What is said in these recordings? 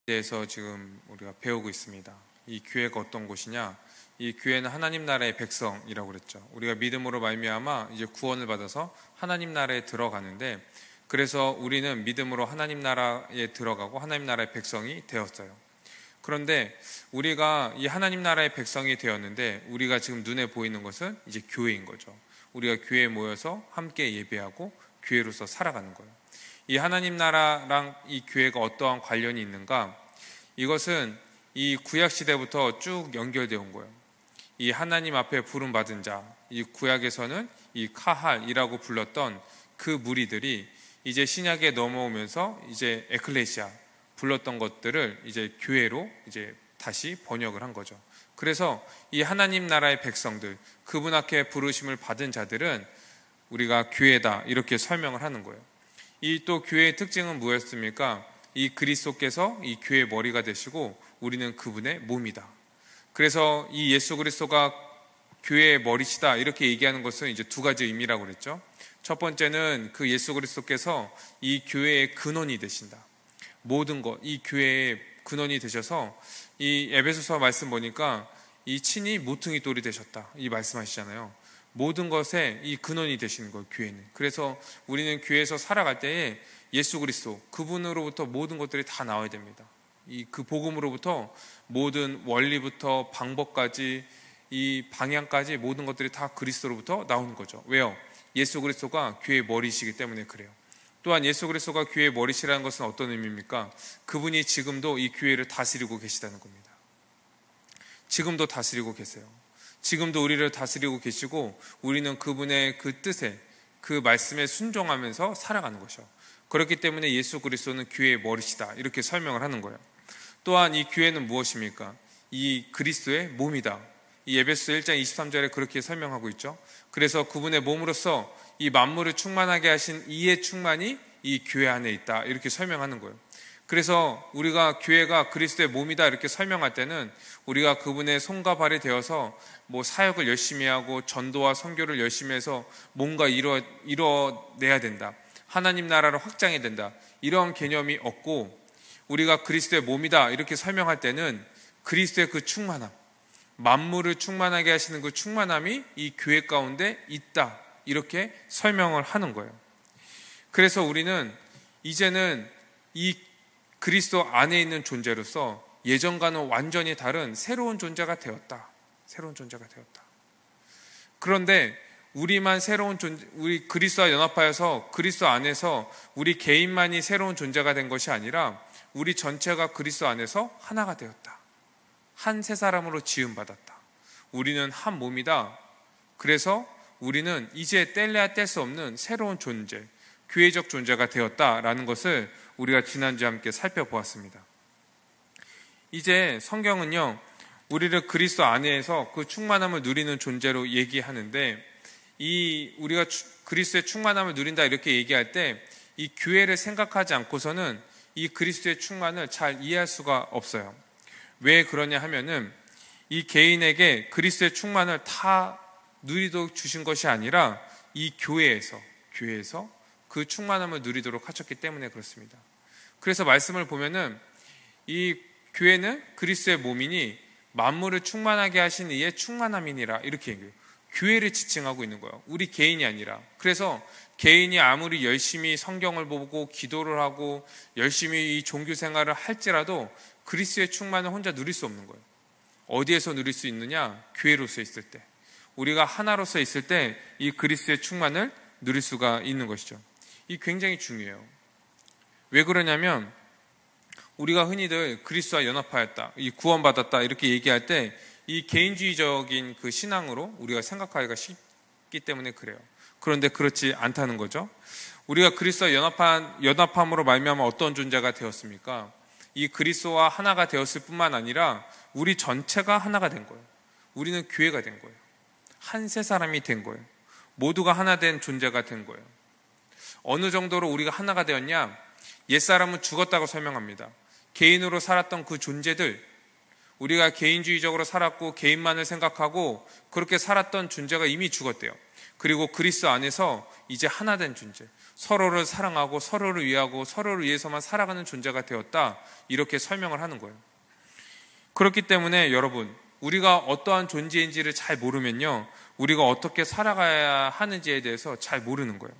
대해서 지금 우리가 배우고 있습니다. 이 교회가 어떤 곳이냐? 이 교회는 하나님 나라의 백성이라고 그랬죠. 우리가 믿음으로 말미암아 이제 구원을 받아서 하나님 나라에 들어가는데, 그래서 우리는 믿음으로 하나님 나라에 들어가고 하나님 나라의 백성이 되었어요. 그런데 우리가 이 하나님 나라의 백성이 되었는데, 우리가 지금 눈에 보이는 것은 이제 교회인 거죠. 우리가 교회에 모여서 함께 예배하고 교회로서 살아가는 거예요. 이 하나님 나라랑 이 교회가 어떠한 관련이 있는가? 이것은 이 구약 시대부터 쭉 연결되어 온 거예요. 이 하나님 앞에 부름 받은 자, 이 구약에서는 이 카할이라고 불렀던 그 무리들이 이제 신약에 넘어오면서 이제 에클레시아 불렀던 것들을 이제 교회로 이제 다시 번역을 한 거죠. 그래서 이 하나님 나라의 백성들, 그분 앞에 부르심을 받은 자들은 우리가 교회다, 이렇게 설명을 하는 거예요. 이 또 교회의 특징은 무엇입니까? 이 그리스도께서 이 교회의 머리가 되시고 우리는 그분의 몸이다. 그래서 이 예수 그리스도가 교회의 머리시다, 이렇게 얘기하는 것은 이제 두 가지 의미라고 그랬죠. 첫 번째는 그 예수 그리스도께서 이 교회의 근원이 되신다. 모든 것, 이 교회의 근원이 되셔서, 이 에베소서 말씀 보니까 이 친히 모퉁이 돌이 되셨다, 이 말씀하시잖아요. 모든 것에 이 근원이 되시는 거예요, 교회는. 그래서 우리는 교회에서 살아갈 때에 예수 그리스도, 그분으로부터 모든 것들이 다 나와야 됩니다. 그 복음으로부터 모든 원리부터 방법까지, 이 방향까지 모든 것들이 다 그리스도로부터 나오는 거죠. 왜요? 예수 그리스도가 교회의 머리시기 때문에 그래요. 또한 예수 그리스도가 교회의 머리시라는 것은 어떤 의미입니까? 그분이 지금도 이 교회를 다스리고 계시다는 겁니다. 지금도 다스리고 계세요. 지금도 우리를 다스리고 계시고, 우리는 그분의 그 뜻에, 그 말씀에 순종하면서 살아가는 것이요. 그렇기 때문에 예수 그리스도는 교회의 머리시다, 이렇게 설명을 하는 거예요. 또한 이 교회는 무엇입니까? 이 그리스도의 몸이다. 이 에베소 1장 23절에 그렇게 설명하고 있죠. 그래서 그분의 몸으로서 이 만물을 충만하게 하신 이의 충만이 이 교회 안에 있다, 이렇게 설명하는 거예요. 그래서 우리가 교회가 그리스도의 몸이다, 이렇게 설명할 때는 우리가 그분의 손과 발이 되어서 뭐 사역을 열심히 하고 전도와 선교를 열심히 해서 뭔가 이뤄내야 된다, 하나님 나라를 확장해야 된다, 이런 개념이 없고, 우리가 그리스도의 몸이다 이렇게 설명할 때는 그리스도의 그 충만함, 만물을 충만하게 하시는 그 충만함이 이 교회 가운데 있다, 이렇게 설명을 하는 거예요. 그래서 우리는 이제는 이 그리스도 안에 있는 존재로서 예전과는 완전히 다른 새로운 존재가 되었다. 새로운 존재가 되었다. 그런데 우리만 새로운 존재, 우리 그리스도와 연합하여서 그리스도 안에서 우리 개인만이 새로운 존재가 된 것이 아니라 우리 전체가 그리스도 안에서 하나가 되었다. 한 새 사람으로 지음받았다. 우리는 한 몸이다. 그래서 우리는 이제 뗄래야 뗄 수 없는 새로운 존재, 교회적 존재가 되었다라는 것을 우리가 지난주에 함께 살펴보았습니다. 이제 성경은요, 우리를 그리스도 안에서 그 충만함을 누리는 존재로 얘기하는데, 우리가 그리스도의 충만함을 누린다 이렇게 얘기할 때 이 교회를 생각하지 않고서는 이 그리스도의 충만을 잘 이해할 수가 없어요. 왜 그러냐 하면은, 이 개인에게 그리스도의 충만을 다 누리도록 주신 것이 아니라 이 교회에서 그 충만함을 누리도록 하셨기 때문에 그렇습니다. 그래서 말씀을 보면은 이 교회는 그리스도의 몸이니 만물을 충만하게 하신 이의 충만함이니라, 이렇게 얘기해요. 교회를 지칭하고 있는 거예요. 우리 개인이 아니라. 그래서 개인이 아무리 열심히 성경을 보고 기도를 하고 열심히 이 종교 생활을 할지라도 그리스도의 충만을 혼자 누릴 수 없는 거예요. 어디에서 누릴 수 있느냐? 교회로서 있을 때, 우리가 하나로서 있을 때 이 그리스도의 충만을 누릴 수가 있는 것이죠. 이 굉장히 중요해요. 왜 그러냐면, 우리가 흔히들 그리스도와 연합하였다, 이 구원받았다 이렇게 얘기할 때 이 개인주의적인 그 신앙으로 우리가 생각하기가 쉽기 때문에 그래요. 그런데 그렇지 않다는 거죠. 우리가 그리스도와 연합함으로 말미암아 어떤 존재가 되었습니까? 이 그리스도와 하나가 되었을 뿐만 아니라 우리 전체가 하나가 된 거예요. 우리는 교회가 된 거예요. 한 새 사람이 된 거예요. 모두가 하나 된 존재가 된 거예요. 어느 정도로 우리가 하나가 되었냐? 옛사람은 죽었다고 설명합니다. 개인으로 살았던 그 존재들, 우리가 개인주의적으로 살았고 개인만을 생각하고 그렇게 살았던 존재가 이미 죽었대요. 그리고 그리스도 안에서 이제 하나 된 존재, 서로를 사랑하고 서로를 위하고 서로를 위해서만 살아가는 존재가 되었다, 이렇게 설명을 하는 거예요. 그렇기 때문에 여러분, 우리가 어떠한 존재인지를 잘 모르면요, 우리가 어떻게 살아가야 하는지에 대해서 잘 모르는 거예요.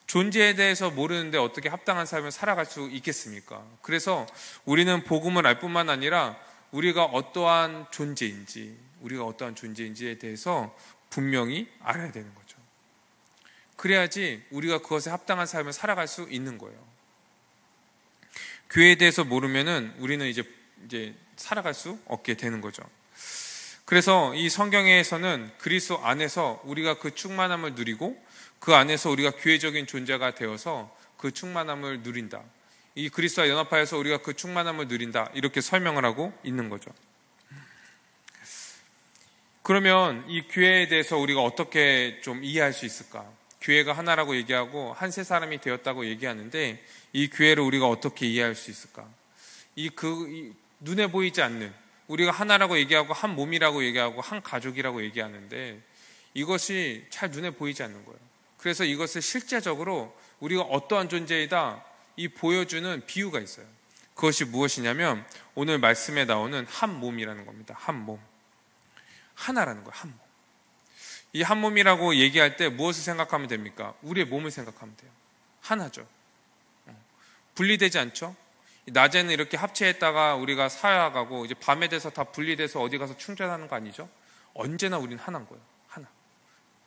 존재에 대해서 모르는데 어떻게 합당한 삶을 살아갈 수 있겠습니까? 그래서 우리는 복음을 알 뿐만 아니라 우리가 어떠한 존재인지에 대해서 분명히 알아야 되는 거죠. 그래야지 우리가 그것에 합당한 삶을 살아갈 수 있는 거예요. 교회에 대해서 모르면은 우리는 이제 살아갈 수 없게 되는 거죠. 그래서 이 성경에서는 그리스도 안에서 우리가 그 충만함을 누리고 그 안에서 우리가 교회적인 존재가 되어서 그 충만함을 누린다, 이 그리스도와 연합하여서 우리가 그 충만함을 누린다, 이렇게 설명을 하고 있는 거죠. 그러면 이 교회에 대해서 우리가 어떻게 좀 이해할 수 있을까? 교회가 하나라고 얘기하고 한 세 사람이 되었다고 얘기하는데, 이 교회를 우리가 어떻게 이해할 수 있을까? 눈에 보이지 않는, 우리가 하나라고 얘기하고 한 몸이라고 얘기하고 한 가족이라고 얘기하는데 이것이 잘 눈에 보이지 않는 거예요. 그래서 이것을 실제적으로 우리가 어떠한 존재이다, 이 보여주는 비유가 있어요. 그것이 무엇이냐면 오늘 말씀에 나오는 한 몸이라는 겁니다. 한 몸, 하나라는 거예요. 한 몸. 이 한 몸이라고 얘기할 때 무엇을 생각하면 됩니까? 우리의 몸을 생각하면 돼요. 하나죠. 분리되지 않죠? 낮에는 이렇게 합체했다가 우리가 살아가고 이제 밤에 돼서 다 분리돼서 어디 가서 충전하는 거 아니죠? 언제나 우리는 하나인 거예요. 하나.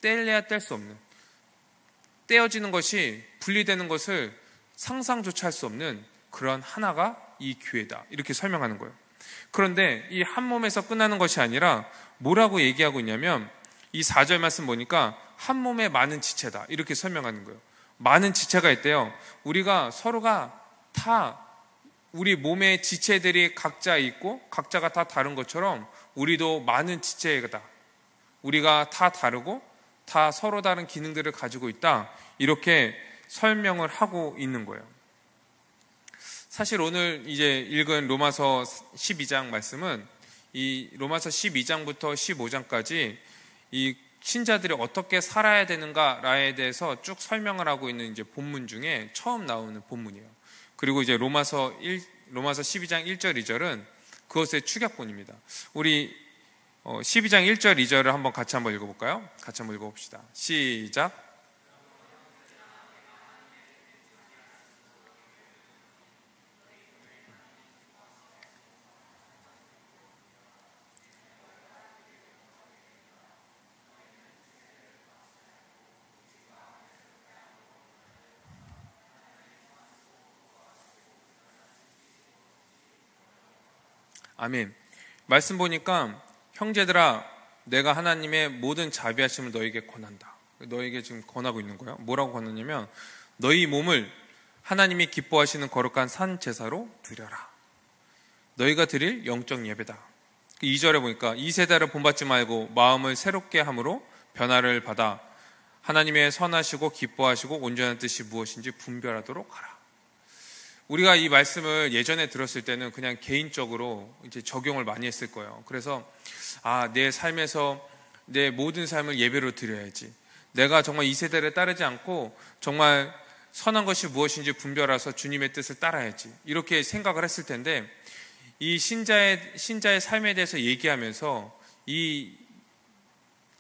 떼려야 뗄 수 없는, 떼어지는 것이, 분리되는 것을 상상조차 할 수 없는 그런 하나가 이 교회다, 이렇게 설명하는 거예요. 그런데 이 한 몸에서 끝나는 것이 아니라 뭐라고 얘기하고 있냐면, 이 4절 말씀 보니까 한 몸에 많은 지체다, 이렇게 설명하는 거예요. 많은 지체가 있대요. 우리가 서로가 다, 우리 몸의 지체들이 각자 있고 각자가 다 다른 것처럼 우리도 많은 지체다, 우리가 다 다르고 다 서로 다른 기능들을 가지고 있다, 이렇게 설명을 하고 있는 거예요. 사실 오늘 이제 읽은 로마서 12장 말씀은 이 로마서 12장부터 15장까지 이 신자들이 어떻게 살아야 되는가에 대해서 쭉 설명을 하고 있는 이제 본문 중에 처음 나오는 본문이에요. 그리고 이제 로마서 12장 1절 2절은 그것의 축약본입니다. 우리 12장 1절 2절을 한번 같이 한번 읽어볼까요? 같이 한번 읽어봅시다. 시작. 아멘. 말씀 보니까 형제들아, 내가 하나님의 모든 자비하심을 너에게 권한다. 너에게 지금 권하고 있는 거예요. 뭐라고 권하냐면 너희 몸을 하나님이 기뻐하시는 거룩한 산 제사로 드려라. 너희가 드릴 영적 예배다. 2절에 보니까 이 세대를 본받지 말고 마음을 새롭게 함으로 변화를 받아 하나님의 선하시고 기뻐하시고 온전한 뜻이 무엇인지 분별하도록 하라. 우리가 이 말씀을 예전에 들었을 때는 그냥 개인적으로 이제 적용을 많이 했을 거예요. 그래서 내 삶에서 내 모든 삶을 예배로 드려야지, 내가 정말 이 세대를 따르지 않고 정말 선한 것이 무엇인지 분별해서 주님의 뜻을 따라야지, 이렇게 생각을 했을 텐데, 이 신자의 삶에 대해서 얘기하면서 이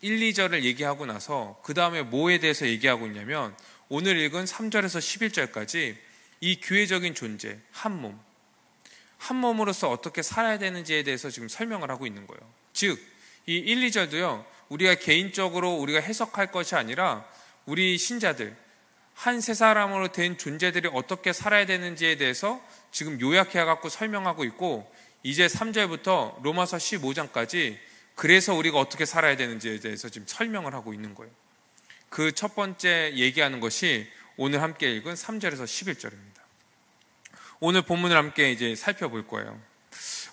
1, 2절을 얘기하고 나서 그 다음에 뭐에 대해서 얘기하고 있냐면 오늘 읽은 3절에서 11절까지 이 교회적인 존재, 한 몸, 한 몸으로서 어떻게 살아야 되는지에 대해서 지금 설명을 하고 있는 거예요. 즉, 이 1, 2절도요, 우리가 개인적으로 우리가 해석할 것이 아니라 우리 신자들, 한 세 사람으로 된 존재들이 어떻게 살아야 되는지에 대해서 지금 요약해갖고 설명하고 있고, 이제 3절부터 로마서 15장까지 그래서 우리가 어떻게 살아야 되는지에 대해서 지금 설명을 하고 있는 거예요. 그 첫 번째 얘기하는 것이 오늘 함께 읽은 3절에서 11절입니다. 오늘 본문을 함께 이제 살펴볼 거예요.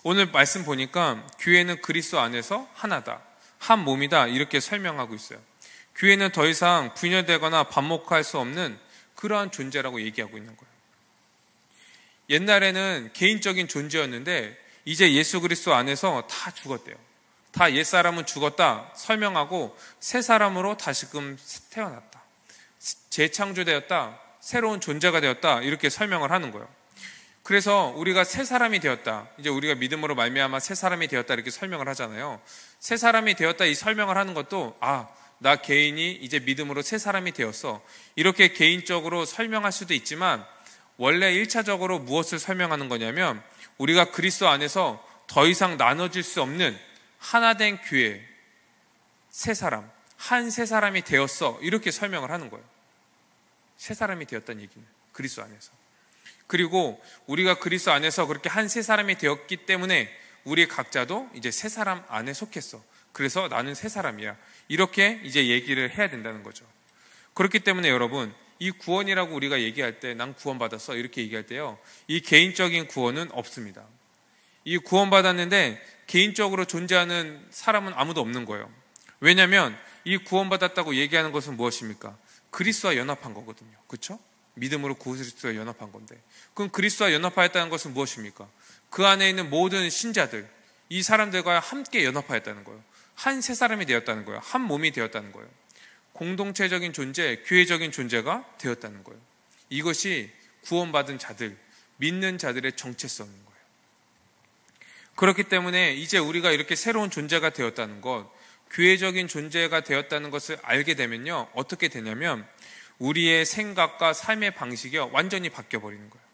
오늘 말씀 보니까 교회는 그리스도 안에서 하나다, 한 몸이다, 이렇게 설명하고 있어요. 교회는 더 이상 분열되거나 반목할 수 없는 그러한 존재라고 얘기하고 있는 거예요. 옛날에는 개인적인 존재였는데 이제 예수 그리스도 안에서 다 죽었대요. 다 옛사람은 죽었다 설명하고 새 사람으로 다시금 태어났다. 재창조되었다. 새로운 존재가 되었다. 이렇게 설명을 하는 거예요. 그래서 우리가 새 사람이 되었다. 이제 우리가 믿음으로 말미암아 새 사람이 되었다 이렇게 설명을 하잖아요. 새 사람이 되었다 이 설명을 하는 것도 나 개인이 이제 믿음으로 새 사람이 되었어. 이렇게 개인적으로 설명할 수도 있지만 원래 1차적으로 무엇을 설명하는 거냐면 우리가 그리스도 안에서 더 이상 나눠질 수 없는 하나된 교회, 새 사람, 한 새 사람이 되었어. 이렇게 설명을 하는 거예요. 새 사람이 되었다는 얘기는 그리스도 안에서. 그리고 우리가 그리스도 안에서 그렇게 한 새 사람이 되었기 때문에 우리 각자도 이제 새 사람 안에 속했어. 그래서 나는 새 사람이야. 이렇게 이제 얘기를 해야 된다는 거죠. 그렇기 때문에 여러분, 이 구원이라고 우리가 얘기할 때 난 구원받았어 이렇게 얘기할 때요, 이 개인적인 구원은 없습니다. 이 구원받았는데 개인적으로 존재하는 사람은 아무도 없는 거예요. 왜냐하면 이 구원받았다고 얘기하는 것은 무엇입니까? 그리스도와 연합한 거거든요. 그렇죠? 믿음으로 그리스도와 연합한 건데, 그럼 그리스도와 연합하였다는 것은 무엇입니까? 그 안에 있는 모든 신자들, 이 사람들과 함께 연합하였다는 거예요. 한 새 사람이 되었다는 거예요. 한 몸이 되었다는 거예요. 공동체적인 존재, 교회적인 존재가 되었다는 거예요. 이것이 구원받은 자들, 믿는 자들의 정체성인 거예요. 그렇기 때문에 이제 우리가 이렇게 새로운 존재가 되었다는 것, 교회적인 존재가 되었다는 것을 알게 되면요, 어떻게 되냐면 우리의 생각과 삶의 방식이 완전히 바뀌어버리는 거예요.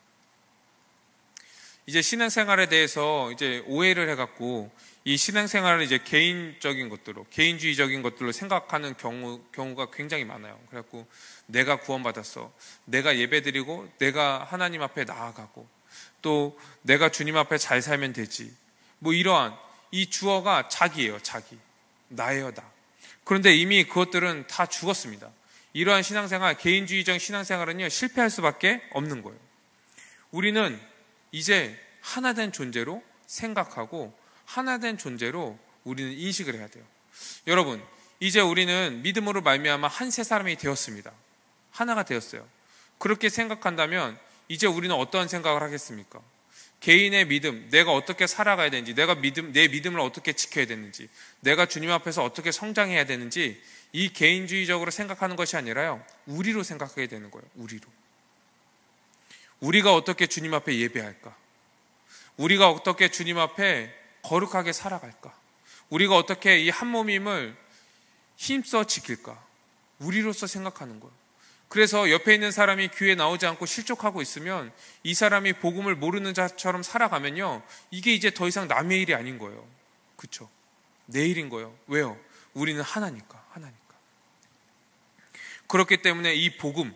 이제 신앙생활에 대해서 이제 오해를 해갖고 이 신앙생활을 이제 개인적인 것들로, 개인주의적인 것들로 생각하는 경우가 굉장히 많아요. 그래갖고 내가 구원받았어, 내가 예배드리고 내가 하나님 앞에 나아가고 또 내가 주님 앞에 잘 살면 되지, 뭐 이러한 이 주어가 자기예요. 자기, 나예요, 나. 그런데 이미 그것들은 다 죽었습니다. 이러한 신앙생활, 개인주의적 신앙생활은요, 실패할 수밖에 없는 거예요. 우리는 이제 하나된 존재로 생각하고 하나된 존재로 우리는 인식을 해야 돼요. 여러분, 이제 우리는 믿음으로 말미암아 한 새 사람이 되었습니다. 하나가 되었어요. 그렇게 생각한다면 이제 우리는 어떠한 생각을 하겠습니까? 개인의 믿음, 내가 어떻게 살아가야 되는지, 내 믿음을 어떻게 지켜야 되는지, 내가 주님 앞에서 어떻게 성장해야 되는지, 이 개인주의적으로 생각하는 것이 아니라요, 우리로 생각하게 되는 거예요. 우리가 어떻게 주님 앞에 예배할까? 우리가 어떻게 주님 앞에 거룩하게 살아갈까? 우리가 어떻게 이 한 몸임을 힘써 지킬까? 우리로서 생각하는 거예요. 그래서 옆에 있는 사람이 교회에 나오지 않고 실족하고 있으면 이 사람이 복음을 모르는 자처럼 살아가면요, 이게 이제 더 이상 남의 일이 아닌 거예요. 그렇죠? 내 일인 거예요. 왜요? 우리는 하나니까. 그렇기 때문에 이 복음,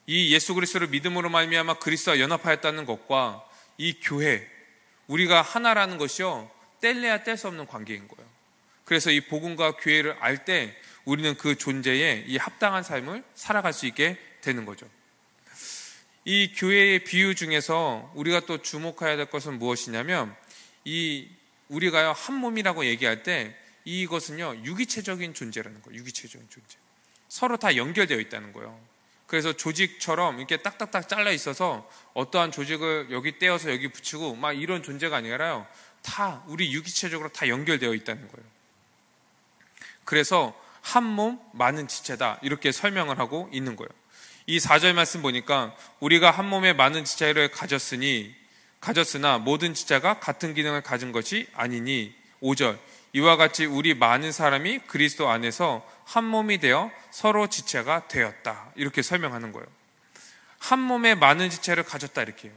이 예수 그리스도를 믿음으로 말미암아 그리스도와 연합하였다는 것과 이 교회, 우리가 하나라는 것이요, 뗄래야 뗄 수 없는 관계인 거예요. 그래서 이 복음과 교회를 알 때 우리는 그 존재에 이 합당한 삶을 살아갈 수 있게 되는 거죠. 이 교회의 비유 중에서 우리가 또 주목해야 될 것은 무엇이냐면, 우리가요, 한 몸이라고 얘기할 때 이것은요, 유기체적인 존재라는 거예요. 유기체적인 존재. 서로 다 연결되어 있다는 거예요. 그래서 조직처럼 이렇게 딱딱딱 잘라 있어서 어떠한 조직을 여기 떼어서 여기 붙이고 막 이런 존재가 아니라요, 다 우리 유기체적으로 다 연결되어 있다는 거예요. 그래서 한 몸 많은 지체다, 이렇게 설명을 하고 있는 거예요. 이 4절 말씀 보니까 우리가 한 몸에 많은 지체를 가졌으나 모든 지체가 같은 기능을 가진 것이 아니니, 5절, 이와 같이 우리 많은 사람이 그리스도 안에서 한 몸이 되어 서로 지체가 되었다, 이렇게 설명하는 거예요. 한 몸에 많은 지체를 가졌다, 이렇게 해요.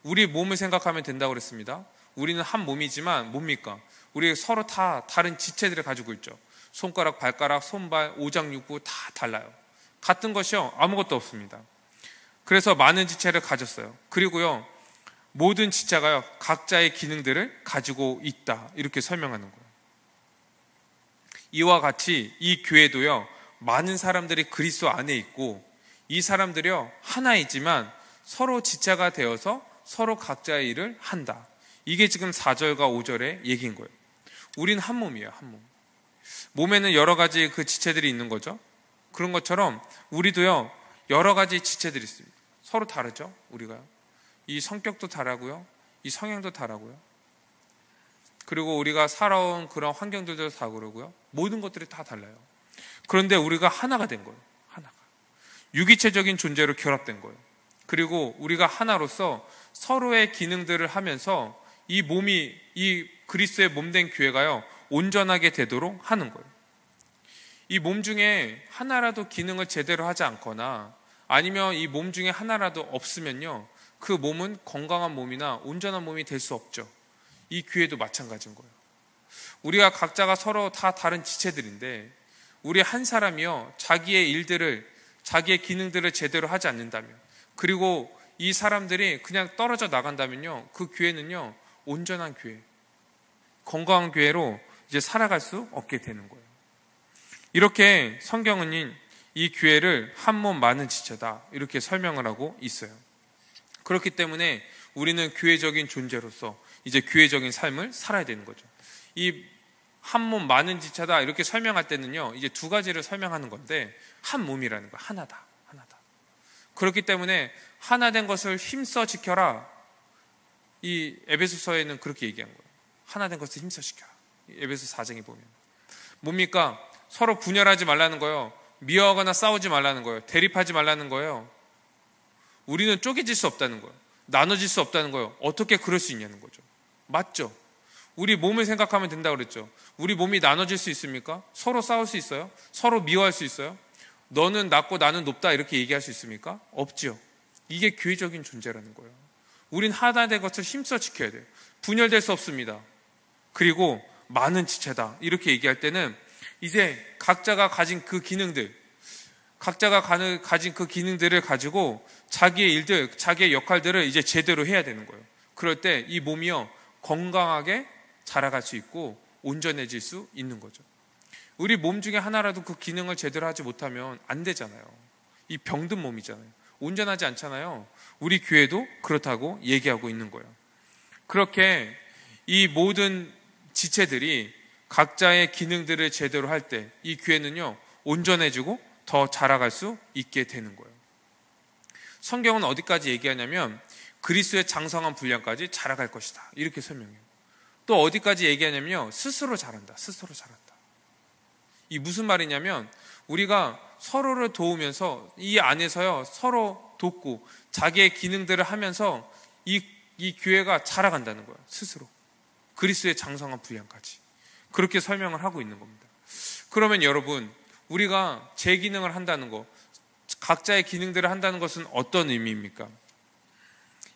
우리 몸을 생각하면 된다고 그랬습니다. 우리는 한 몸이지만 뭡니까? 우리 서로 다 다른 지체들을 가지고 있죠. 손가락, 발가락, 손발, 오장육부 다 달라요. 같은 것이요, 아무것도 없습니다. 그래서 많은 지체를 가졌어요. 그리고요, 모든 지체가요, 각자의 기능들을 가지고 있다, 이렇게 설명하는 거예요. 이와 같이 이 교회도요, 많은 사람들이 그리스도 안에 있고 이 사람들이요, 하나이지만 서로 지체가 되어서 서로 각자의 일을 한다. 이게 지금 4절과 5절의 얘기인 거예요. 우린 한 몸이에요, 한 몸. 몸에는 여러 가지 그 지체들이 있는 거죠. 그런 것처럼 우리도요, 여러 가지 지체들이 있습니다. 서로 다르죠, 우리가요. 이 성격도 다르고요, 이 성향도 다르고요. 그리고 우리가 살아온 그런 환경들도 다 그러고요. 모든 것들이 다 달라요. 그런데 우리가 하나가 된 거예요. 하나가. 유기체적인 존재로 결합된 거예요. 그리고 우리가 하나로서 서로의 기능들을 하면서 이 그리스도의 몸된 교회가요, 온전하게 되도록 하는 거예요. 이 몸 중에 하나라도 기능을 제대로 하지 않거나 아니면 이 몸 중에 하나라도 없으면요, 그 몸은 건강한 몸이나 온전한 몸이 될 수 없죠. 이 교회도 마찬가지인 거예요. 우리가 각자가 서로 다 다른 지체들인데 우리 한 사람이요, 자기의 기능들을 제대로 하지 않는다면, 그리고 이 사람들이 그냥 떨어져 나간다면요, 그 교회는요, 온전한 교회, 건강한 교회로 이제 살아갈 수 없게 되는 거예요. 이렇게 성경은 이 교회를 한 몸 많은 지체다, 이렇게 설명을 하고 있어요. 그렇기 때문에 우리는 교회적인 존재로서 이제 교회적인 삶을 살아야 되는 거죠. 이 한 몸 많은 지체다 이렇게 설명할 때는요, 이제 두 가지를 설명하는 건데, 한 몸이라는 거야. 하나다. 그렇기 때문에 하나 된 것을 힘써 지켜라. 이 에베소서에는 그렇게 얘기한 거예요. 하나 된 것을 힘써 지켜라. 에베소 4장에 보면 뭡니까? 서로 분열하지 말라는 거예요. 미워하거나 싸우지 말라는 거예요. 대립하지 말라는 거예요. 우리는 쪼개질 수 없다는 거예요. 나눠질 수 없다는 거예요. 어떻게 그럴 수 있냐는 거죠. 맞죠? 우리 몸을 생각하면 된다고 그랬죠. 우리 몸이 나눠질 수 있습니까? 서로 싸울 수 있어요? 서로 미워할 수 있어요? 너는 낮고 나는 높다 이렇게 얘기할 수 있습니까? 없죠. 이게 교회적인 존재라는 거예요. 우린 하나 된 것을 힘써 지켜야 돼요. 분열될 수 없습니다. 그리고 많은 지체다 이렇게 얘기할 때는 이제 각자가 가진 그 기능들을 가지고 자기의 일들, 자기의 역할들을 이제 제대로 해야 되는 거예요. 그럴 때 이 몸이요, 건강하게 자라갈 수 있고 온전해질 수 있는 거죠. 우리 몸 중에 하나라도 그 기능을 제대로 하지 못하면 안 되잖아요. 이 병든 몸이잖아요. 온전하지 않잖아요. 우리 교회도 그렇다고 얘기하고 있는 거예요. 그렇게 이 모든 지체들이 각자의 기능들을 제대로 할 때 이 교회는요, 온전해지고 더 자라갈 수 있게 되는 거예요. 성경은 어디까지 얘기하냐면 그리스도의 장성한 분량까지 자라갈 것이다 이렇게 설명해요. 또 어디까지 얘기하냐면요, 스스로 자란다. 이 무슨 말이냐면 우리가 서로를 도우면서 이 안에서요, 서로 돕고 자기의 기능들을 하면서 이 교회가 자라간다는 거예요. 스스로 그리스도의 장성한 분량까지 그렇게 설명을 하고 있는 겁니다. 그러면 여러분, 우리가 제 기능을 한다는 거, 각자의 기능들을 한다는 것은 어떤 의미입니까?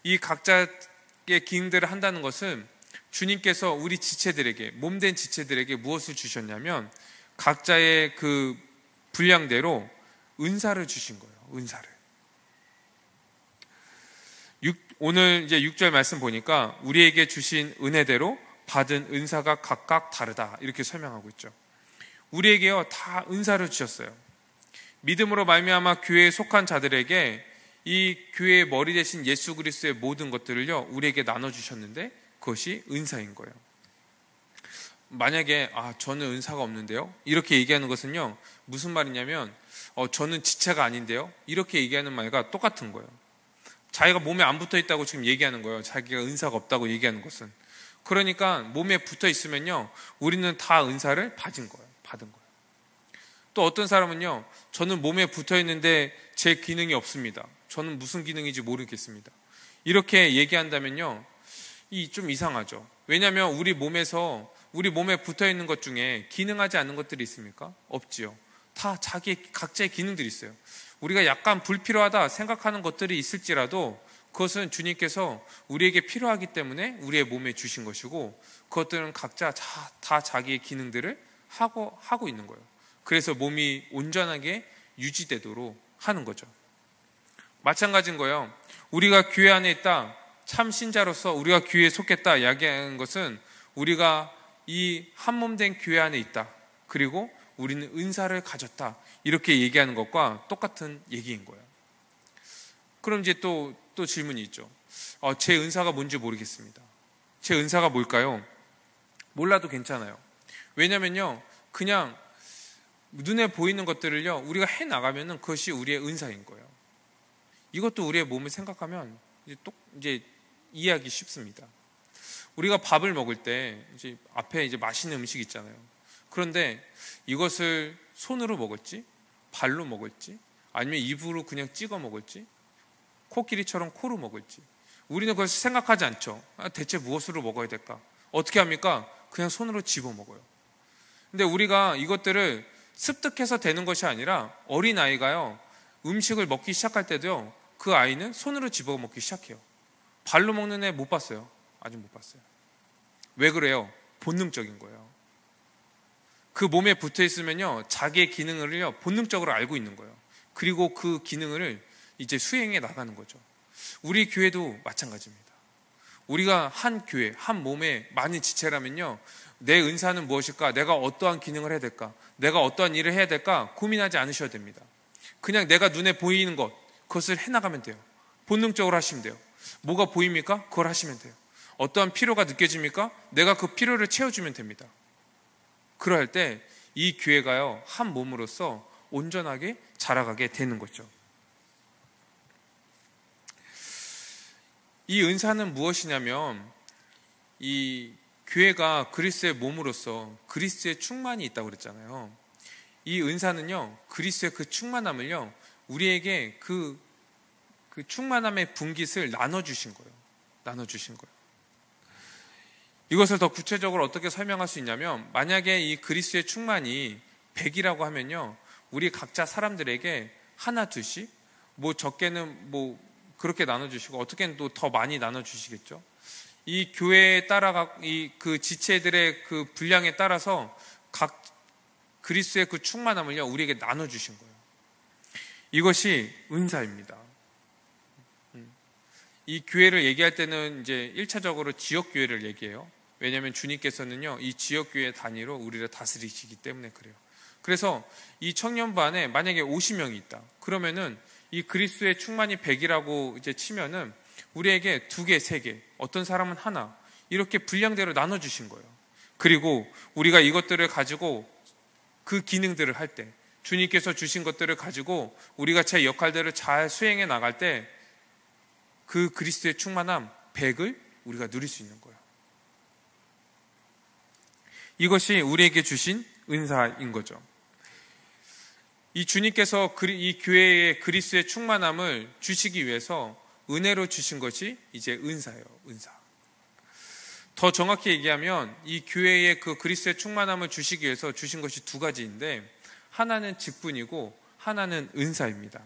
이 각자의 기능들을 한다는 것은 주님께서 우리 지체들에게, 몸된 지체들에게 무엇을 주셨냐면 각자의 그 분량대로 은사를 주신 거예요. 은사를. 오늘 이제 6절 말씀 보니까 우리에게 주신 은혜대로 받은 은사가 각각 다르다 이렇게 설명하고 있죠. 우리에게요, 다 은사를 주셨어요. 믿음으로 말미암아 교회에 속한 자들에게 이 교회의 머리 대신 예수 그리스도의 모든 것들을요, 우리에게 나눠주셨는데 그것이 은사인 거예요. 만약에 저는 은사가 없는데요, 이렇게 얘기하는 것은요, 무슨 말이냐면 저는 지체가 아닌데요, 이렇게 얘기하는 말과 똑같은 거예요. 자기가 몸에 안 붙어 있다고 지금 얘기하는 거예요. 자기가 은사가 없다고 얘기하는 것은. 그러니까 몸에 붙어 있으면요, 우리는 다 은사를 받은 거예요. 또 어떤 사람은요, 저는 몸에 붙어 있는데 제 기능이 없습니다. 저는 무슨 기능인지 모르겠습니다. 이렇게 얘기한다면요, 좀 이상하죠. 왜냐하면 우리 몸에 붙어 있는 것 중에 기능하지 않는 것들이 있습니까? 없지요. 다 각자의 기능들이 있어요. 우리가 약간 불필요하다 생각하는 것들이 있을지라도 그것은 주님께서 우리에게 필요하기 때문에 우리의 몸에 주신 것이고, 그것들은 각자 다 자기의 기능들을 하고 있는 거예요. 그래서 몸이 온전하게 유지되도록 하는 거죠. 마찬가지인 거예요. 우리가 교회 안에 있다, 참 신자로서 우리가 교회에 속했다 이야기하는 것은 우리가 이 한 몸된 교회 안에 있다, 그리고 우리는 은사를 가졌다 이렇게 얘기하는 것과 똑같은 얘기인 거예요. 그럼 이제 또 질문이 있죠. 제 은사가 뭔지 모르겠습니다. 제 은사가 뭘까요? 몰라도 괜찮아요. 왜냐면요, 그냥 눈에 보이는 것들을요, 우리가 해나가면은 그것이 우리의 은사인 거예요. 이것도 우리의 몸을 생각하면 이제 이해하기 쉽습니다. 우리가 밥을 먹을 때 이제 앞에 이제 맛있는 음식 있잖아요. 그런데 이것을 손으로 먹을지, 발로 먹을지, 아니면 입으로 그냥 찍어 먹을지, 코끼리처럼 코로 먹을지, 우리는 그것을 생각하지 않죠. 대체 무엇으로 먹어야 될까? 어떻게 합니까? 그냥 손으로 집어 먹어요. 근데 우리가 이것들을 습득해서 되는 것이 아니라 어린 아이가요, 음식을 먹기 시작할 때도요, 그 아이는 손으로 집어 먹기 시작해요. 발로 먹는 애 못 봤어요. 아직 못 봤어요. 왜 그래요? 본능적인 거예요. 그 몸에 붙어 있으면요, 자기의 기능을요 본능적으로 알고 있는 거예요. 그리고 그 기능을 이제 수행해 나가는 거죠. 우리 교회도 마찬가지입니다. 우리가 한 교회, 한 몸에 많은 지체라면요, 내 은사는 무엇일까? 내가 어떠한 기능을 해야 될까? 내가 어떠한 일을 해야 될까? 고민하지 않으셔야 됩니다. 그냥 내가 눈에 보이는 것, 그것을 해나가면 돼요. 본능적으로 하시면 돼요. 뭐가 보입니까? 그걸 하시면 돼요. 어떠한 필요가 느껴집니까? 내가 그 필요를 채워주면 됩니다. 그럴 때 이 교회가요, 한 몸으로서 온전하게 자라가게 되는 거죠. 이 은사는 무엇이냐면, 이 교회가 그리스도의 몸으로서 그리스도의 충만이 있다고 그랬잖아요. 이 은사는요, 그리스도의 그 충만함을요, 우리에게 그 충만함의 분깃을 나눠주신 거예요. 나눠주신 거예요. 이것을 더 구체적으로 어떻게 설명할 수 있냐면, 만약에 이 그리스도의 충만이 100이라고 하면요, 우리 각자 사람들에게 하나 둘씩, 뭐 적게는 뭐 그렇게 나눠주시고, 어떻게는 또 더 많이 나눠주시겠죠. 이 교회에 따라 그 지체들의 그 분량에 따라서 각 그리스도의 그 충만함을요, 우리에게 나눠주신 거예요. 이것이 은사입니다. 이 교회를 얘기할 때는 이제 1차적으로 지역교회를 얘기해요. 왜냐하면 주님께서는요, 이 지역교회 단위로 우리를 다스리시기 때문에 그래요. 그래서 이 청년반에 만약에 50명이 있다. 그러면은 이 그리스도의 충만이 100이라고 이제 치면은 우리에게 2개, 3개, 어떤 사람은 하나, 이렇게 분량대로 나눠주신 거예요. 그리고 우리가 이것들을 가지고 그 기능들을 할 때, 주님께서 주신 것들을 가지고 우리가 제 역할들을 잘 수행해 나갈 때 그 그리스도의 충만함 100을 우리가 누릴 수 있는 거예요. 이것이 우리에게 주신 은사인 거죠. 이 주님께서 이 교회의 그리스도의 충만함을 주시기 위해서 은혜로 주신 것이 이제 은사예요. 은사. 더 정확히 얘기하면 이 교회의 그 그리스도의 충만함을 주시기 위해서 주신 것이 2가지인데, 하나는 직분이고 하나는 은사입니다.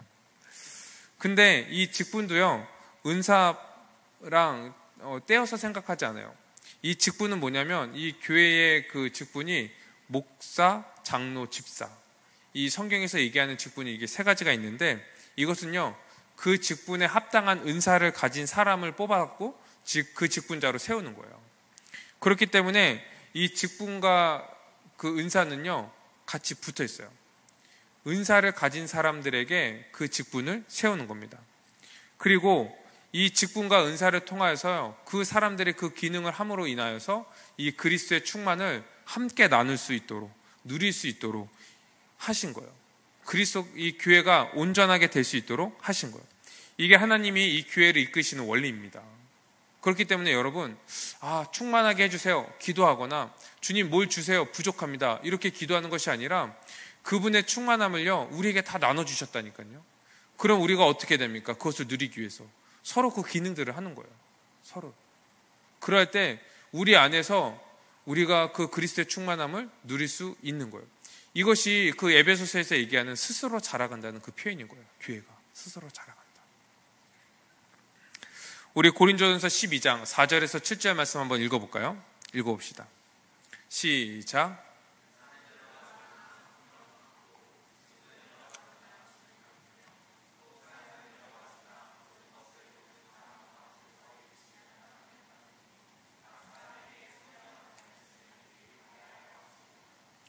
근데 이 직분도요, 은사랑 떼어서 생각하지 않아요. 이 직분은 뭐냐면, 이 교회의 그 직분이 목사, 장로, 집사, 이 성경에서 얘기하는 직분이 이게 3가지가 있는데, 이것은요, 그 직분에 합당한 은사를 가진 사람을 뽑아갖고 그 직분자로 세우는 거예요. 그렇기 때문에 이 직분과 그 은사는요, 같이 붙어 있어요. 은사를 가진 사람들에게 그 직분을 세우는 겁니다. 그리고 이 직분과 은사를 통하여서 그 사람들의 그 기능을 함으로 인하여서 이 그리스도의 충만을 함께 나눌 수 있도록, 누릴 수 있도록 하신 거예요. 그리스도 이 교회가 온전하게 될 수 있도록 하신 거예요. 이게 하나님이 이 교회를 이끄시는 원리입니다. 그렇기 때문에 여러분, 충만하게 해주세요, 기도하거나 주님 뭘 주세요, 부족합니다, 이렇게 기도하는 것이 아니라 그분의 충만함을요, 우리에게 다 나눠주셨다니까요. 그럼 우리가 어떻게 됩니까? 그것을 누리기 위해서 서로 그 기능들을 하는 거예요. 서로. 그럴 때 우리 안에서 우리가 그 그리스도의 충만함을 누릴 수 있는 거예요. 이것이 그 에베소서에서 얘기하는 스스로 자라간다는 그 표현인 거예요. 교회가 스스로 자라간다. 우리 고린도전서 12장 4절에서 7절 말씀 한번 읽어볼까요? 읽어봅시다. 시작.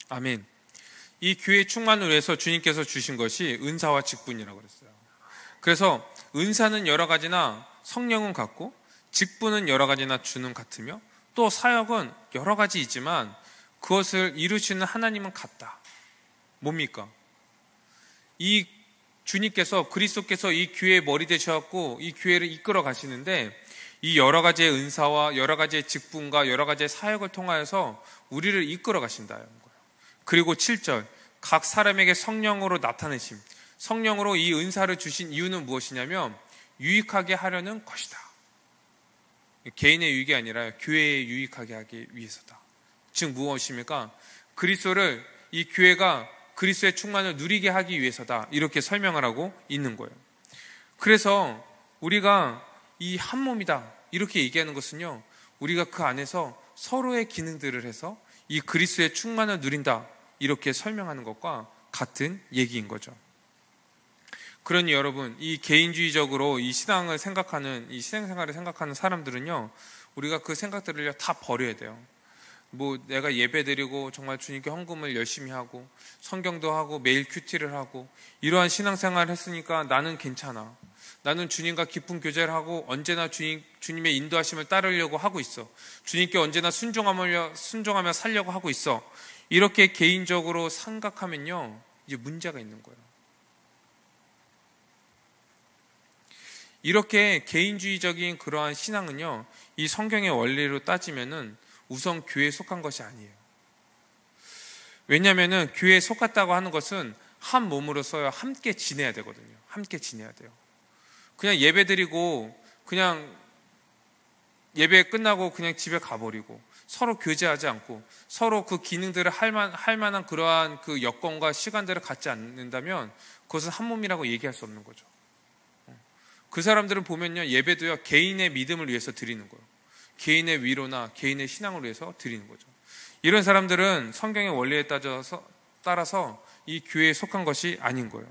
아멘. 이 교회 충만을 위해서 주님께서 주신 것이 은사와 직분이라고 그랬어요. 그래서 은사는 여러 가지나 성령은 같고, 직분은 여러 가지나 주는 같으며, 또 사역은 여러 가지 있지만 그것을 이루시는 하나님은 같다. 뭡니까? 이 주님께서, 그리스도께서 이 교회의 머리 되셔갖고 이 교회를 이끌어 가시는데, 이 여러 가지의 은사와 여러 가지의 직분과 여러 가지의 사역을 통하여서 우리를 이끌어 가신다는 거예요. 그리고 7절, 각 사람에게 성령으로 나타내심. 성령으로 이 은사를 주신 이유는 무엇이냐면 유익하게 하려는 것이다. 개인의 유익이 아니라 교회에 유익하게 하기 위해서다. 즉 무엇입니까? 그리스도를, 이 교회가 그리스도의 충만을 누리게 하기 위해서다. 이렇게 설명을 하고 있는 거예요. 그래서 우리가 이 한 몸이다 이렇게 얘기하는 것은요, 우리가 그 안에서 서로의 기능들을 해서 이 그리스도의 충만을 누린다 이렇게 설명하는 것과 같은 얘기인 거죠. 그러니 여러분, 이 개인주의적으로 이 신앙을 생각하는, 이 신앙생활을 생각하는 사람들은요, 우리가 그 생각들을 다 버려야 돼요. 뭐 내가 예배드리고 정말 주님께 헌금을 열심히 하고 성경도 하고 매일 큐티를 하고 이러한 신앙생활을 했으니까 나는 괜찮아. 나는 주님과 깊은 교제를 하고 언제나 주님의 인도하심을 따르려고 하고 있어. 주님께 언제나 순종하며 살려고 하고 있어. 이렇게 개인적으로 생각하면요, 이제 문제가 있는 거예요. 이렇게 개인주의적인 그러한 신앙은요, 이 성경의 원리로 따지면은 우선 교회에 속한 것이 아니에요. 왜냐하면은 교회에 속았다고 하는 것은 한 몸으로서 함께 지내야 되거든요. 함께 지내야 돼요. 그냥 예배드리고 그냥 예배 끝나고 그냥 집에 가버리고 서로 교제하지 않고 서로 그 기능들을 할 만한 그러한 그 여건과 시간들을 갖지 않는다면 그것은 한 몸이라고 얘기할 수 없는 거죠. 그 사람들은 보면요, 예배도요, 개인의 믿음을 위해서 드리는 거예요. 개인의 위로나 개인의 신앙을 위해서 드리는 거죠. 이런 사람들은 성경의 원리에 따라서 이 교회에 속한 것이 아닌 거예요.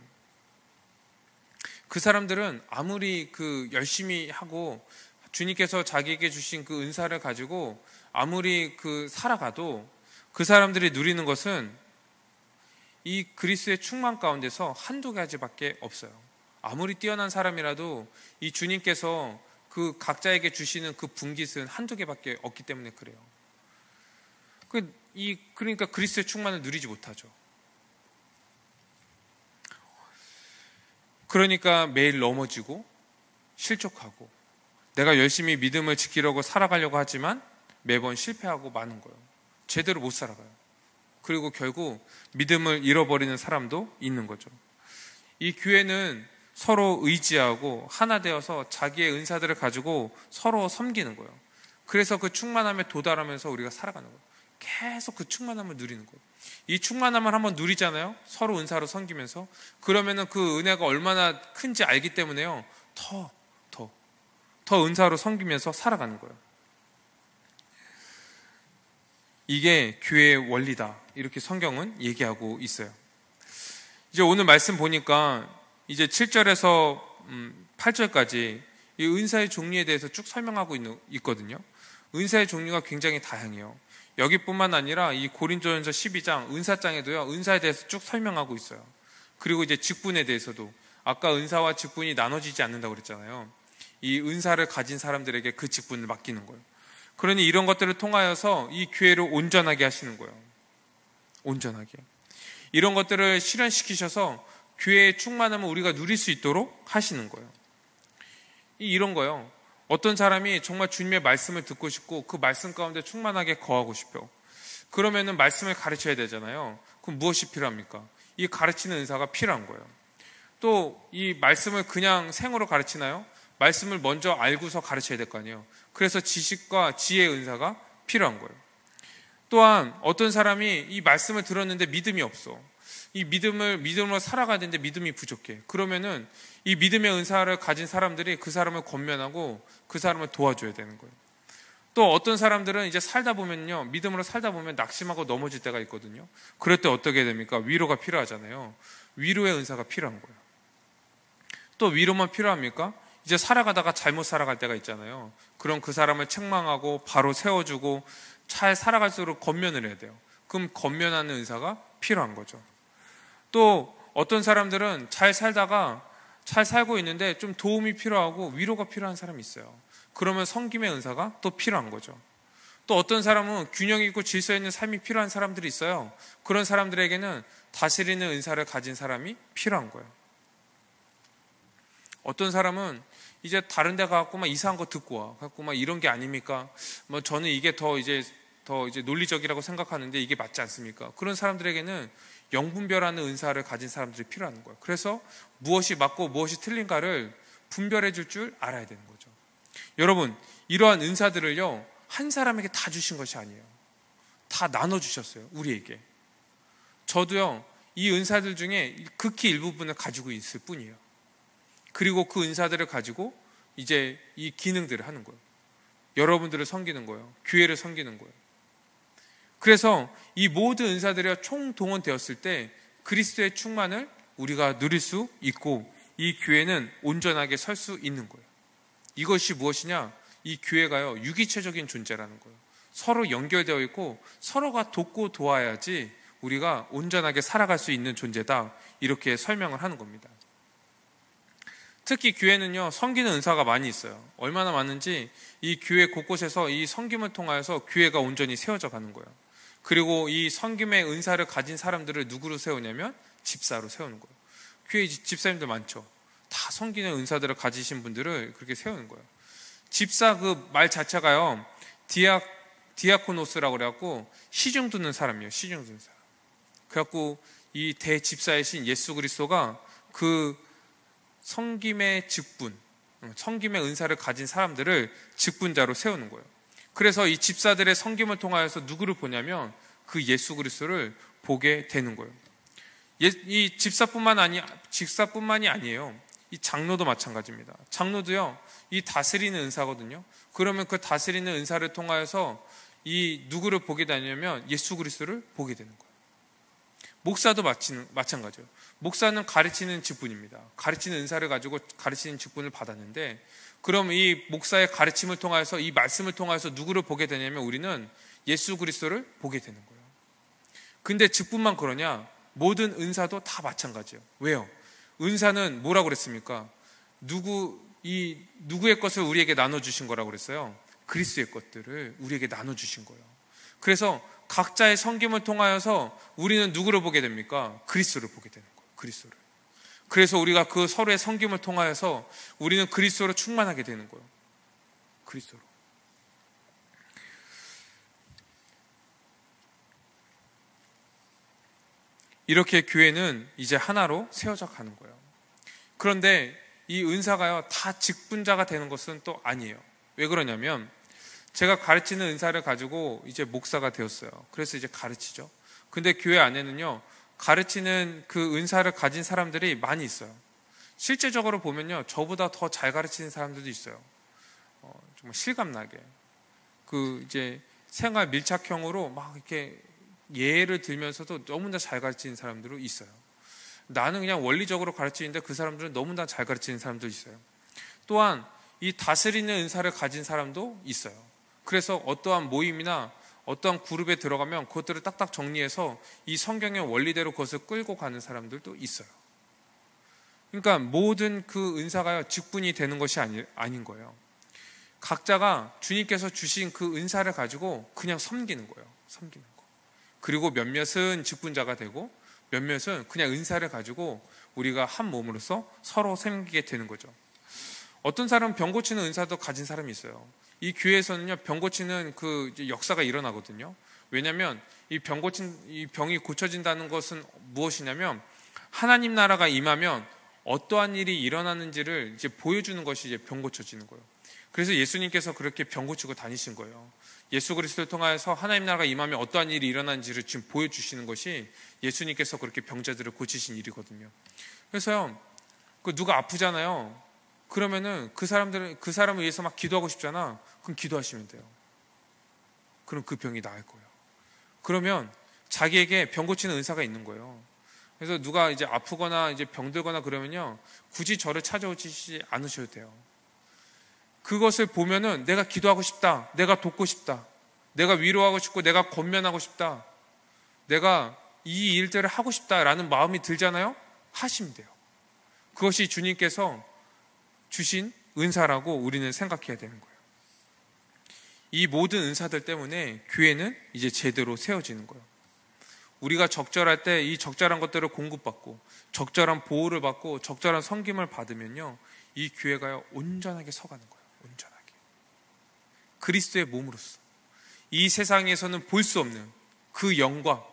그 사람들은 아무리 열심히 하고 주님께서 자기에게 주신 그 은사를 가지고 아무리 살아가도 그 사람들이 누리는 것은 이 그리스도의 충만 가운데서 한두 가지밖에 없어요. 아무리 뛰어난 사람이라도 이 주님께서 그 각자에게 주시는 그 분깃은 한두 개밖에 없기 때문에 그래요. 그러니까 그리스도의 충만을 누리지 못하죠. 그러니까 매일 넘어지고 실족하고 내가 열심히 믿음을 지키려고 살아가려고 하지만 매번 실패하고 마는 거예요. 제대로 못 살아가요. 그리고 결국 믿음을 잃어버리는 사람도 있는 거죠. 이 교회는 서로 의지하고 하나 되어서 자기의 은사들을 가지고 서로 섬기는 거예요. 그래서 그 충만함에 도달하면서 우리가 살아가는 거예요. 계속 그 충만함을 누리는 거예요. 이 충만함을 한번 누리잖아요. 서로 은사로 섬기면서. 그러면은 그 은혜가 얼마나 큰지 알기 때문에요. 더 은사로 섬기면서 살아가는 거예요. 이게 교회의 원리다. 이렇게 성경은 얘기하고 있어요. 이제 오늘 말씀 보니까 이제 7절에서 8절까지 이 은사의 종류에 대해서 쭉 설명하고 있거든요. 은사의 종류가 굉장히 다양해요. 여기뿐만 아니라 이 고린도전서 12장 은사장에도요, 은사에 대해서 쭉 설명하고 있어요. 그리고 이제 직분에 대해서도 아까 은사와 직분이 나눠지지 않는다고 그랬잖아요. 이 은사를 가진 사람들에게 그 직분을 맡기는 거예요. 그러니 이런 것들을 통하여서 이 교회를 온전하게 하시는 거예요. 온전하게. 이런 것들을 실현시키셔서 교회의 충만함을 우리가 누릴 수 있도록 하시는 거예요. 이런 거요. 어떤 사람이 정말 주님의 말씀을 듣고 싶고 그 말씀 가운데 충만하게 거하고 싶어. 그러면은 말씀을 가르쳐야 되잖아요. 그럼 무엇이 필요합니까? 이 가르치는 은사가 필요한 거예요. 또 이 말씀을 그냥 생으로 가르치나요? 말씀을 먼저 알고서 가르쳐야 될 거 아니에요. 그래서 지식과 지혜의 은사가 필요한 거예요. 또한 어떤 사람이 이 말씀을 들었는데 믿음이 없어. 이 믿음으로 살아가야 되는데 믿음이 부족해. 그러면은 이 믿음의 은사를 가진 사람들이 그 사람을 권면하고 그 사람을 도와줘야 되는 거예요. 또 어떤 사람들은 이제 살다 보면요, 믿음으로 살다 보면 낙심하고 넘어질 때가 있거든요. 그럴 때 어떻게 됩니까? 위로가 필요하잖아요. 위로의 은사가 필요한 거예요. 또 위로만 필요합니까? 이제 살아가다가 잘못 살아갈 때가 있잖아요. 그럼 그 사람을 책망하고 바로 세워주고 잘 살아갈수록 권면을 해야 돼요. 그럼 권면하는 은사가 필요한 거죠. 또 어떤 사람들은 잘 살다가 잘 살고 있는데 좀 도움이 필요하고 위로가 필요한 사람이 있어요. 그러면 섬김의 은사가 또 필요한 거죠. 또 어떤 사람은 균형 있고 질서 있는 삶이 필요한 사람들이 있어요. 그런 사람들에게는 다스리는 은사를 가진 사람이 필요한 거예요. 어떤 사람은 이제 다른 데 가갖고 막 이상한 거 듣고 와. 갖고 막 이런 게 아닙니까? 뭐 저는 이게 더 이제 논리적이라고 생각하는데 이게 맞지 않습니까? 그런 사람들에게는 영분별하는 은사를 가진 사람들이 필요한 거예요. 그래서 무엇이 맞고 무엇이 틀린가를 분별해 줄 알아야 되는 거죠. 여러분, 이러한 은사들을요, 한 사람에게 다 주신 것이 아니에요. 다 나눠주셨어요, 우리에게. 저도요, 이 은사들 중에 극히 일부분을 가지고 있을 뿐이에요. 그리고 그 은사들을 가지고 이제 이 기능들을 하는 거예요. 여러분들을 섬기는 거예요. 교회를 섬기는 거예요. 그래서 이 모든 은사들이 총동원되었을 때 그리스도의 충만을 우리가 누릴 수 있고 이 교회는 온전하게 설 수 있는 거예요. 이것이 무엇이냐? 이 교회가요, 유기체적인 존재라는 거예요. 서로 연결되어 있고 서로가 돕고 도와야지 우리가 온전하게 살아갈 수 있는 존재다, 이렇게 설명을 하는 겁니다. 특히 교회는요, 섬기는 은사가 많이 있어요. 얼마나 많은지 이 교회 곳곳에서 이 섬김을 통하여서 교회가 온전히 세워져 가는 거예요. 그리고 이 섬김의 은사를 가진 사람들을 누구로 세우냐면 집사로 세우는 거예요. 교회 집사님들 많죠. 다 섬기는 은사들을 가지신 분들을 그렇게 세우는 거예요. 집사 그 말 자체가요, 디아코노스라고 그래갖고 시중 듣는 사람이에요. 시중 듣는 사람. 그래갖고 이 대집사이신 예수 그리스도가 그 섬김의 직분, 섬김의 은사를 가진 사람들을 직분자로 세우는 거예요. 그래서 이 집사들의 섬김을 통하여서 누구를 보냐면 그 예수 그리스도를 보게 되는 거예요. 이 집사뿐만이 아니에요. 이 장로도 마찬가지입니다. 장로도요, 이 다스리는 은사거든요. 그러면 그 다스리는 은사를 통하여서 이 누구를 보게 되냐면 예수 그리스도를 보게 되는 거예요. 목사도 마찬가지예요. 목사는 가르치는 직분입니다. 가르치는 은사를 가지고 가르치는 직분을 받았는데, 그럼 이 목사의 가르침을 통해서, 이 말씀을 통해서 누구를 보게 되냐면 우리는 예수 그리스도를 보게 되는 거예요. 근데 직분만 그러냐? 모든 은사도 다 마찬가지예요. 왜요? 은사는 뭐라고 그랬습니까? 누구의 것을 우리에게 나눠주신 거라고 그랬어요? 그리스도의 것들을 우리에게 나눠주신 거예요. 그래서 각자의 섬김을 통하여서 우리는 누구를 보게 됩니까? 그리스도를 보게 되는 거예요. 그리스도를. 그래서 우리가 그 서로의 섬김을 통하여서 우리는 그리스도로 충만하게 되는 거예요. 그리스도로. 이렇게 교회는 이제 하나로 세워져 가는 거예요. 그런데 이 은사가요, 다 직분자가 되는 것은 또 아니에요. 왜 그러냐면, 제가 가르치는 은사를 가지고 이제 목사가 되었어요. 그래서 이제 가르치죠. 근데 교회 안에는요, 가르치는 그 은사를 가진 사람들이 많이 있어요. 실제적으로 보면요, 저보다 더 잘 가르치는 사람들도 있어요. 정말 실감나게. 이제 생활 밀착형으로 막 이렇게 예를 들면서도 너무나 잘 가르치는 사람들도 있어요. 나는 그냥 원리적으로 가르치는데 그 사람들은 너무나 잘 가르치는 사람도 있어요. 또한 이 다스리는 은사를 가진 사람도 있어요. 그래서 어떠한 모임이나 어떠한 그룹에 들어가면 그것들을 딱딱 정리해서 이 성경의 원리대로 그것을 끌고 가는 사람들도 있어요. 그러니까 모든 그 은사가 직분이 되는 것이 아닌 거예요. 각자가 주님께서 주신 그 은사를 가지고 그냥 섬기는 거예요. 섬기는 거. 그리고 몇몇은 직분자가 되고 몇몇은 그냥 은사를 가지고 우리가 한 몸으로서 서로 섬기게 되는 거죠. 어떤 사람은 병 고치는 은사도 가진 사람이 있어요. 이 교회에서는요, 병 고치는 그 역사가 일어나거든요. 왜냐하면 이 병이 고쳐진다는 것은 무엇이냐면, 하나님 나라가 임하면 어떠한 일이 일어나는지를 이제 보여주는 것이 이제 병 고쳐지는 거예요. 그래서 예수님께서 그렇게 병 고치고 다니신 거예요. 예수 그리스도를 통하여서 하나님 나라가 임하면 어떠한 일이 일어나는지를 지금 보여주시는 것이 예수님께서 그렇게 병자들을 고치신 일이거든요. 그래서요, 누가 아프잖아요. 그러면은 그 사람을 위해서 막 기도하고 싶잖아. 그럼 기도하시면 돼요. 그럼 그 병이 나을 거예요. 그러면 자기에게 병 고치는 은사가 있는 거예요. 그래서 누가 이제 아프거나 이제 병들거나 그러면요, 굳이 저를 찾아오지 않으셔도 돼요. 그것을 보면은 내가 기도하고 싶다, 내가 돕고 싶다, 내가 위로하고 싶고 내가 권면하고 싶다, 내가 이 일들을 하고 싶다라는 마음이 들잖아요. 하시면 돼요. 그것이 주님께서 주신 은사라고 우리는 생각해야 되는 거예요. 이 모든 은사들 때문에 교회는 이제 제대로 세워지는 거예요. 우리가 적절할 때 이 적절한 것들을 공급받고 적절한 보호를 받고 적절한 섬김을 받으면요, 이 교회가요 온전하게 서가는 거예요. 온전하게 그리스도의 몸으로서 이 세상에서는 볼 수 없는 그 영광,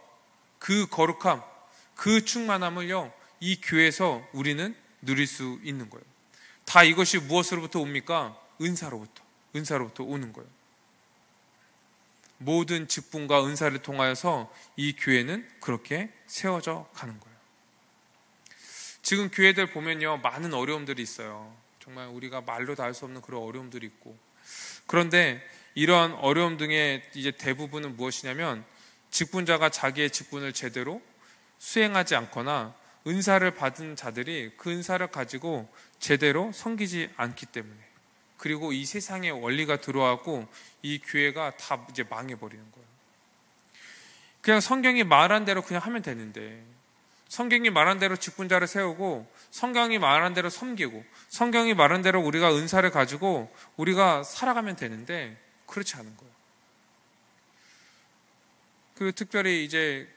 그 거룩함, 그 충만함을요 이 교회에서 우리는 누릴 수 있는 거예요. 다 이것이 무엇으로부터 옵니까? 은사로부터 오는 거예요. 모든 직분과 은사를 통하여서 이 교회는 그렇게 세워져 가는 거예요. 지금 교회들 보면요 많은 어려움들이 있어요. 정말 우리가 말로 다 할 수 없는 그런 어려움들이 있고, 그런데 이런 어려움 등의 이제 대부분은 무엇이냐면 직분자가 자기의 직분을 제대로 수행하지 않거나 은사를 받은 자들이 그 은사를 가지고 제대로 섬기지 않기 때문에, 그리고 이 세상의 원리가 들어와고 이 교회가 다 이제 망해버리는 거예요. 그냥 성경이 말한 대로 그냥 하면 되는데, 성경이 말한 대로 직분자를 세우고 성경이 말한 대로 섬기고 성경이 말한 대로 우리가 은사를 가지고 우리가 살아가면 되는데 그렇지 않은 거예요. 그 특별히 이제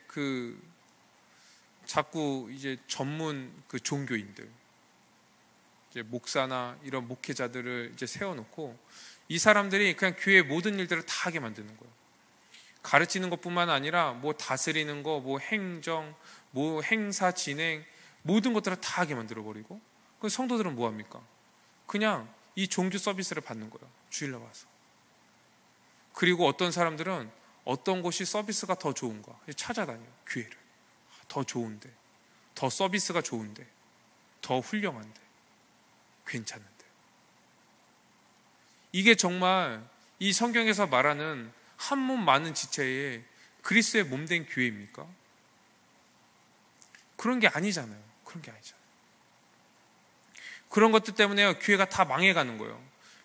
자꾸 이제 전문 종교인들, 이제 목사나 이런 목회자들을 이제 세워놓고 이 사람들이 그냥 교회의 모든 일들을 다 하게 만드는 거예요. 가르치는 것뿐만 아니라 뭐 다스리는 거, 뭐 행정, 뭐 행사 진행, 모든 것들을 다 하게 만들어버리고, 그 성도들은 뭐 합니까? 그냥 이 종교 서비스를 받는 거예요. 주일날 와서. 그리고 어떤 사람들은 어떤 곳이 서비스가 더 좋은가 찾아다녀요. 교회를 더 좋은데, 더 서비스가 좋은데, 더 훌륭한데, 괜찮은데. 이게 정말 이 성경에서 말하는 한 몸 많은 지체의 그리스도의 몸된 교회입니까? 그런 게 아니잖아요. 그런 것들 때문에 교회가 다 망해가는 거예요.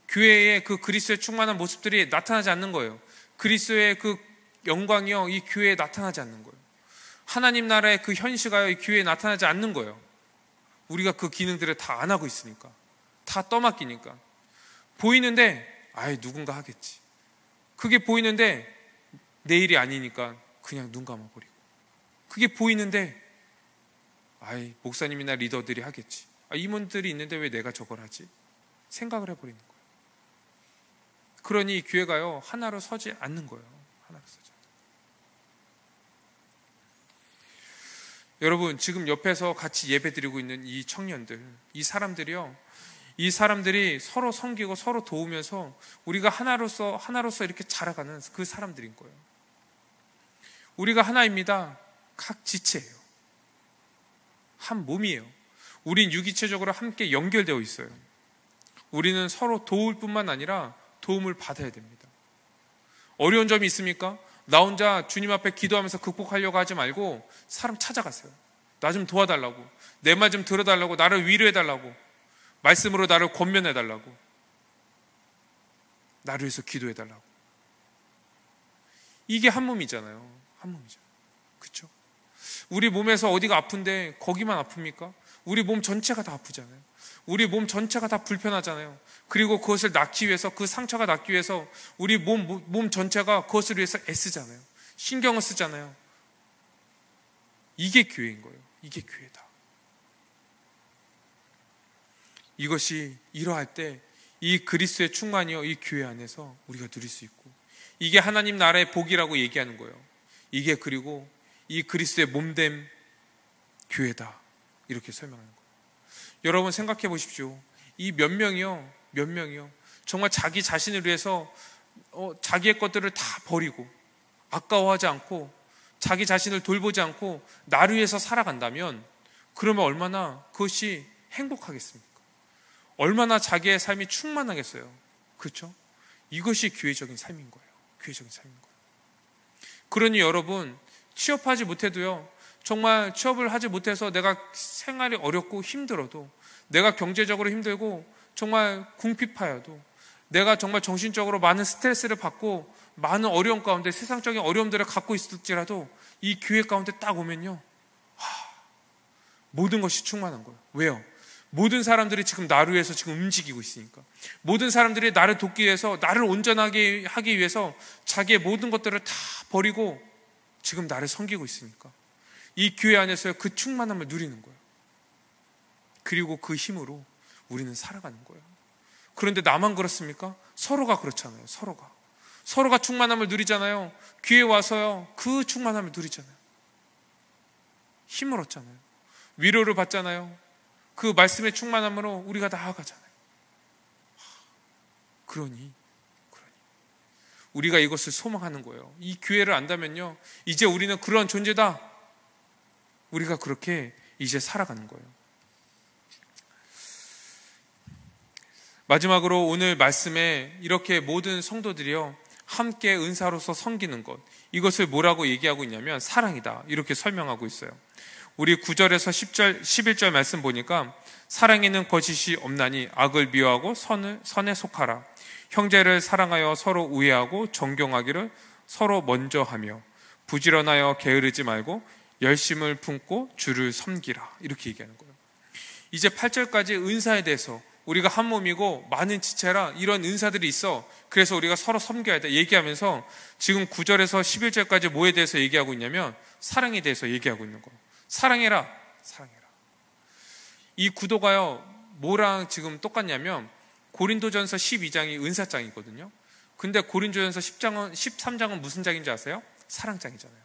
교회의 그 그리스도의 충만한 모습들이 나타나지 않는 거예요. 그리스도의 그 영광이요 이 교회에 나타나지 않는 거예요. 하나님 나라의 그 현시가요 이 교회에 나타나지 않는 거예요. 우리가 그 기능들을 다 안 하고 있으니까, 다 떠맡기니까. 보이는데 누군가 하겠지. 그게 보이는데 내 일이 아니니까 그냥 눈 감아버리고, 그게 보이는데 목사님이나 리더들이 하겠지. 임원들이 있는데 왜 내가 저걸 하지? 생각을 해버리는 거예요. 그러니 교회가요 하나로 서지 않는 거예요. 하나로 서지 않는 거예요. 여러분, 지금 옆에서 같이 예배드리고 있는 이 청년들, 이 사람들이 서로 섬기고 서로 도우면서 우리가 하나로서 이렇게 자라가는 그 사람들인 거예요. 우리가 하나입니다. 각 지체예요. 한 몸이에요. 우린 유기체적으로 함께 연결되어 있어요. 우리는 서로 도울 뿐만 아니라 도움을 받아야 됩니다. 어려운 점이 있습니까? 나 혼자 주님 앞에 기도하면서 극복하려고 하지 말고 사람 찾아가세요. 나 좀 도와달라고, 내 말 좀 들어달라고, 나를 위로해달라고, 말씀으로 나를 권면해달라고, 나를 위해서 기도해달라고. 이게 한 몸이잖아요. 한 몸이잖아요. 그렇죠? 우리 몸에서 어디가 아픈데 거기만 아픕니까? 우리 몸 전체가 다 아프잖아요. 우리 몸 전체가 다 불편하잖아요. 그리고 그것을 낫기 위해서, 그 상처가 낫기 위해서 우리 몸 전체가 그것을 위해서 애쓰잖아요. 신경을 쓰잖아요. 이게 교회인 거예요. 이게 교회다. 이것이 이러할 때 이 그리스도의 충만이요 이 교회 안에서 우리가 누릴 수 있고, 이게 하나님 나라의 복이라고 얘기하는 거예요. 이게 그리고 이 그리스도의 몸됨 교회다, 이렇게 설명하는 거예요. 여러분 생각해 보십시오. 이 몇 명이요 정말 자기 자신을 위해서 자기의 것들을 다 버리고 아까워하지 않고 자기 자신을 돌보지 않고 나를 위해서 살아간다면, 그러면 얼마나 그것이 행복하겠습니까? 얼마나 자기의 삶이 충만하겠어요. 그렇죠? 이것이 교회적인 삶인 거예요. 교회적인 삶인 거예요. 그러니 여러분, 취업하지 못해도요, 정말 취업을 하지 못해서 내가 생활이 어렵고 힘들어도, 내가 경제적으로 힘들고 정말 궁핍하여도, 내가 정말 정신적으로 많은 스트레스를 받고 많은 어려움 가운데 세상적인 어려움들을 갖고 있을지라도 이 교회 가운데 딱 오면요, 모든 것이 충만한 거예요. 왜요? 모든 사람들이 지금 나를 위해서 지금 움직이고 있으니까. 모든 사람들이 나를 돕기 위해서, 나를 온전하게 하기 위해서 자기의 모든 것들을 다 버리고 지금 나를 섬기고 있으니까 이 교회 안에서 그 충만함을 누리는 거예요. 그리고 그 힘으로 우리는 살아가는 거예요. 그런데 나만 그렇습니까? 서로가 그렇잖아요. 서로가 충만함을 누리잖아요. 귀에 와서요, 그 충만함을 누리잖아요. 힘을 얻잖아요. 위로를 받잖아요. 그 말씀의 충만함으로 우리가 나아가잖아요. 그러니 우리가 이것을 소망하는 거예요. 이 교회를 안다면요, 이제 우리는 그런 존재다. 우리가 그렇게 이제 살아가는 거예요. 마지막으로 오늘 말씀에 이렇게 모든 성도들이요, 함께 은사로서 섬기는 것, 이것을 뭐라고 얘기하고 있냐면 사랑이다, 이렇게 설명하고 있어요. 우리 9절에서 10절, 11절 말씀 보니까 사랑에는 거짓이 없나니 악을 미워하고 선에 속하라. 형제를 사랑하여 서로 우애하고 존경하기를 서로 먼저 하며 부지런하여 게으르지 말고 열심을 품고 주를 섬기라. 이렇게 얘기하는 거예요. 이제 8절까지 은사에 대해서 우리가 한 몸이고 많은 지체라, 이런 은사들이 있어. 그래서 우리가 서로 섬겨야 돼 얘기하면서 지금 9절에서 11절까지 뭐에 대해서 얘기하고 있냐면 사랑에 대해서 얘기하고 있는 거예요. 사랑해라. 이 구도가요, 뭐랑 지금 똑같냐면 고린도전서 12장이 은사장이거든요. 근데 고린도전서 13장은 무슨 장인지 아세요? 사랑장이잖아요.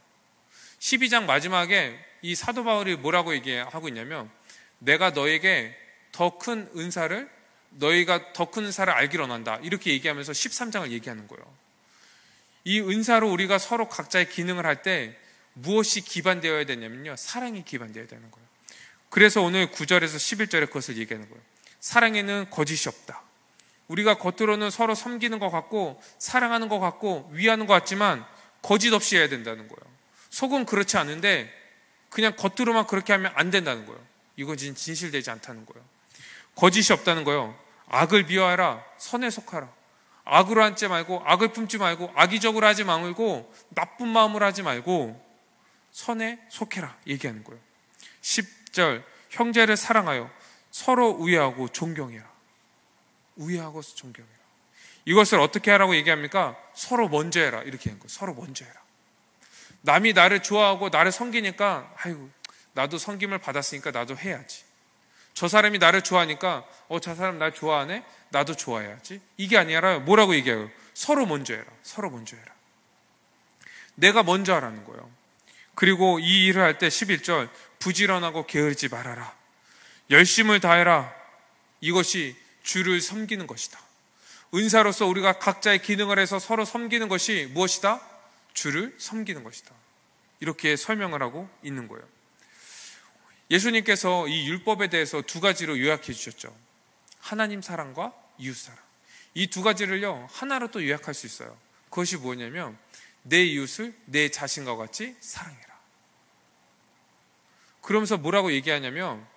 12장 마지막에 이 사도 바울이 뭐라고 얘기하고 있냐면 내가 너에게 더 큰 은사를, 너희가 더 큰 은사를 알기로 원한다, 이렇게 얘기하면서 13장을 얘기하는 거예요. 이 은사로 우리가 서로 각자의 기능을 할 때 무엇이 기반되어야 되냐면요, 사랑이 기반되어야 되는 거예요. 그래서 오늘 9절에서 11절에 그것을 얘기하는 거예요. 사랑에는 거짓이 없다. 우리가 겉으로는 서로 섬기는 것 같고 사랑하는 것 같고 위하는 것 같지만 거짓 없이 해야 된다는 거예요. 속은 그렇지 않은데 그냥 겉으로만 그렇게 하면 안 된다는 거예요. 이건 진실되지 않다는 거예요. 거짓이 없다는 거예요. 악을 미워하라, 선에 속하라. 악으로 앉지 말고, 악을 품지 말고, 악의적으로 하지 말고, 나쁜 마음으로 하지 말고 선에 속해라 얘기하는 거예요. 10절, 형제를 사랑하여 서로 우애하고 존경해라. 우애하고 존경해라. 이것을 어떻게 하라고 얘기합니까? 서로 먼저 해라, 이렇게 하는 거예요. 서로 먼저 해라. 남이 나를 좋아하고 나를 섬기니까 아이고, 나도 섬김을 받았으니까 나도 해야지. 저 사람이 나를 좋아하니까 저 사람 날 좋아하네, 나도 좋아해야지. 이게 아니라 뭐라고 얘기해요? 서로 먼저 해라. 서로 먼저 해라. 내가 먼저 하라는 거예요. 그리고 이 일을 할 때 11절, 부지런하고 게으르지 말아라. 열심을 다해라. 이것이 주를 섬기는 것이다. 은사로서 우리가 각자의 기능을 해서 서로 섬기는 것이 무엇이다? 주를 섬기는 것이다. 이렇게 설명을 하고 있는 거예요. 예수님께서 이 율법에 대해서 두 가지로 요약해 주셨죠. 하나님 사랑과 이웃 사랑. 이 두 가지를요, 하나로 또 요약할 수 있어요. 그것이 뭐냐면 내 이웃을 내 자신과 같이 사랑해라. 그러면서 뭐라고 얘기하냐면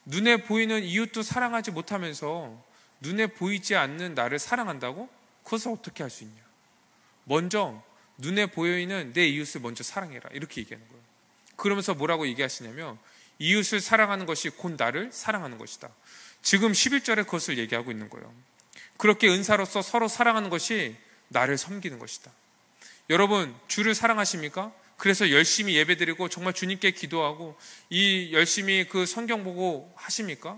눈에 보이는 이웃도 사랑하지 못하면서 눈에 보이지 않는 나를 사랑한다고? 그것을 어떻게 할 수 있냐? 먼저 눈에 보이는 내 이웃을 먼저 사랑해라, 이렇게 얘기하는 거예요. 그러면서 뭐라고 얘기하시냐면 이웃을 사랑하는 것이 곧 나를 사랑하는 것이다. 지금 11절에 그것을 얘기하고 있는 거예요. 그렇게 은사로서 서로 사랑하는 것이 나를 섬기는 것이다. 여러분, 주를 사랑하십니까? 그래서 열심히 예배드리고 정말 주님께 기도하고 이 열심히 그 성경 보고 하십니까?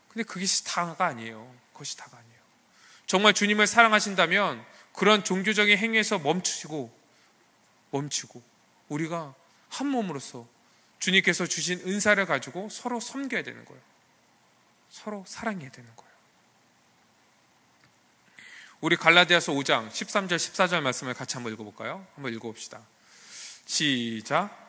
근데 그게 다가 아니에요. 그것이 다가 아니에요. 정말 주님을 사랑하신다면 그런 종교적인 행위에서 멈추고 우리가 한 몸으로서 주님께서 주신 은사를 가지고 서로 섬겨야 되는 거예요. 서로 사랑해야 되는 거예요. 우리 갈라디아서 5장 13절 14절 말씀을 같이 한번 읽어볼까요? 한번 읽어봅시다. 시작.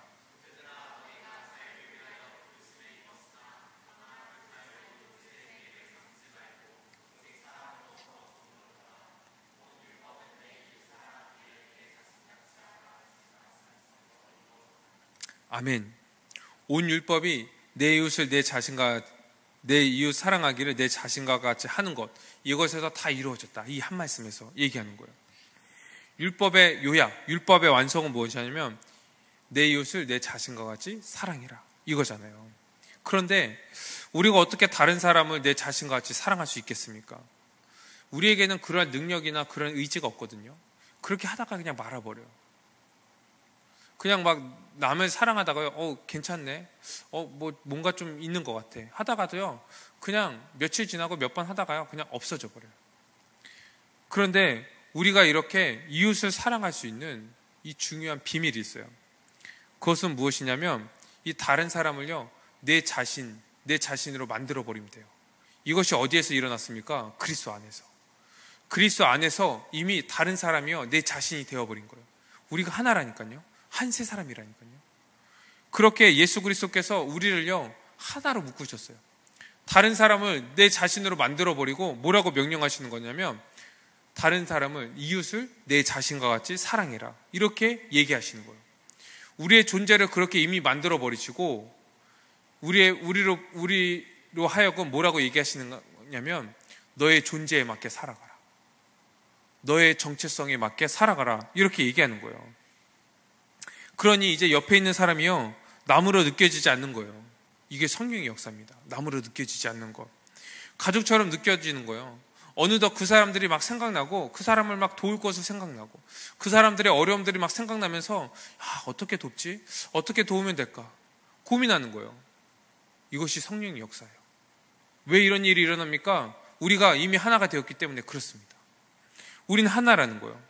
아멘. 온 율법이 내 이웃을 내 이웃 사랑하기를 내 자신과 같이 하는 것, 이것에서 다 이루어졌다. 이 한 말씀에서 얘기하는 거예요. 율법의 요약, 율법의 완성은 무엇이냐면 내 이웃을 내 자신과 같이 사랑해라, 이거잖아요. 그런데 우리가 어떻게 다른 사람을 내 자신과 같이 사랑할 수 있겠습니까? 우리에게는 그런 능력이나 그런 의지가 없거든요. 그렇게 하다가 그냥 말아버려요. 그냥 막 남을 사랑하다가요, 괜찮네, 뭐 뭔가 좀 있는 것 같아 하다가도요, 그냥 며칠 지나고 몇 번 하다가요, 그냥 없어져 버려요. 그런데 우리가 이렇게 이웃을 사랑할 수 있는 이 중요한 비밀이 있어요. 그것은 무엇이냐면, 이 다른 사람을요, 내 자신으로 만들어 버리면 돼요. 이것이 어디에서 일어났습니까? 그리스도 안에서. 그리스도 안에서 이미 다른 사람이요, 내 자신이 되어버린 거예요. 우리가 하나라니까요. 한 세 사람이라니까요. 그렇게 예수 그리스도께서 우리를요, 하나로 묶으셨어요. 다른 사람을 내 자신으로 만들어버리고 뭐라고 명령하시는 거냐면, 다른 사람을, 이웃을 내 자신과 같이 사랑해라, 이렇게 얘기하시는 거예요. 우리의 존재를 그렇게 이미 만들어버리시고 우리로 하여금 뭐라고 얘기하시는 거냐면, 너의 존재에 맞게 살아가라, 너의 정체성에 맞게 살아가라, 이렇게 얘기하는 거예요. 그러니 이제 옆에 있는 사람이요, 남으로 느껴지지 않는 거예요. 이게 성령의 역사입니다. 남으로 느껴지지 않는 것, 가족처럼 느껴지는 거예요. 어느덧 그 사람들이 막 생각나고, 그 사람을 막 도울 것을 생각나고, 그 사람들의 어려움들이 막 생각나면서, 어떻게 돕지? 어떻게 도우면 될까? 고민하는 거예요. 이것이 성령의 역사예요. 왜 이런 일이 일어납니까? 우리가 이미 하나가 되었기 때문에 그렇습니다. 우리는 하나라는 거예요.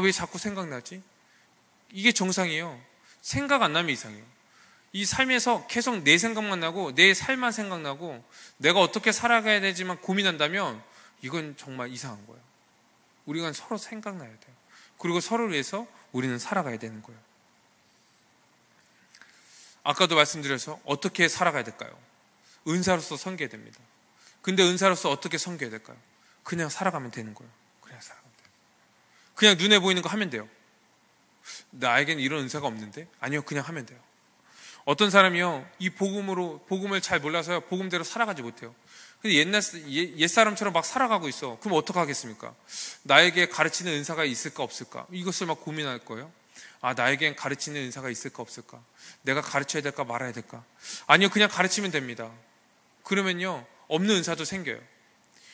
왜 자꾸 생각나지? 이게 정상이에요. 생각 안 나면 이상해요. 이 삶에서 계속 내 생각만 나고, 내 삶만 생각나고, 내가 어떻게 살아가야 되지만 고민한다면 이건 정말 이상한 거예요. 우리가 서로 생각나야 돼요. 그리고 서로를 위해서 우리는 살아가야 되는 거예요. 아까도 말씀드려서 어떻게 살아가야 될까요? 은사로서 섬겨야 됩니다. 근데 은사로서 어떻게 섬겨야 될까요? 그냥 살아가면 되는 거예요. 그냥 살아가면 돼요. 그냥 눈에 보이는 거 하면 돼요. 나에겐 이런 은사가 없는데? 아니요, 그냥 하면 돼요. 어떤 사람이요, 이 복음을 잘 몰라서요, 복음대로 살아가지 못해요. 근데 옛사람처럼 막 살아가고 있어. 그럼 어떡하겠습니까? 나에게 가르치는 은사가 있을까 없을까? 이것을 막 고민할 거예요. 나에겐 가르치는 은사가 있을까 없을까? 내가 가르쳐야 될까 말아야 될까? 아니요, 그냥 가르치면 됩니다. 그러면요, 없는 은사도 생겨요.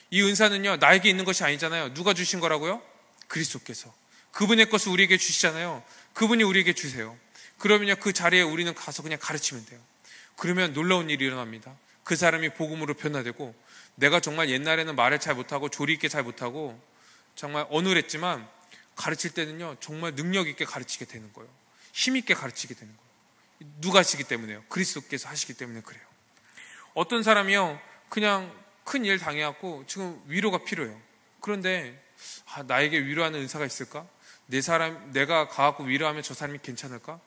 이 은사는요, 나에게 있는 것이 아니잖아요. 누가 주신 거라고요? 그리스도께서. 그분의 것을 우리에게 주시잖아요. 그분이 우리에게 주세요. 그러면요, 그 자리에 우리는 가서 그냥 가르치면 돼요. 그러면 놀라운 일이 일어납니다. 그 사람이 복음으로 변화되고, 내가 정말 옛날에는 말을 잘 못하고 조리 있게 잘 못하고 정말 어눌했지만, 가르칠 때는요, 정말 능력 있게 가르치게 되는 거예요. 힘 있게 가르치게 되는 거예요. 누가 하시기 때문에요? 그리스도께서 하시기 때문에 그래요. 어떤 사람이요, 그냥 큰 일 당해갖고 지금 위로가 필요해요. 그런데 나에게 위로하는 은사가 있을까? 내가 가갖고 위로하면 저 사람이 괜찮을까?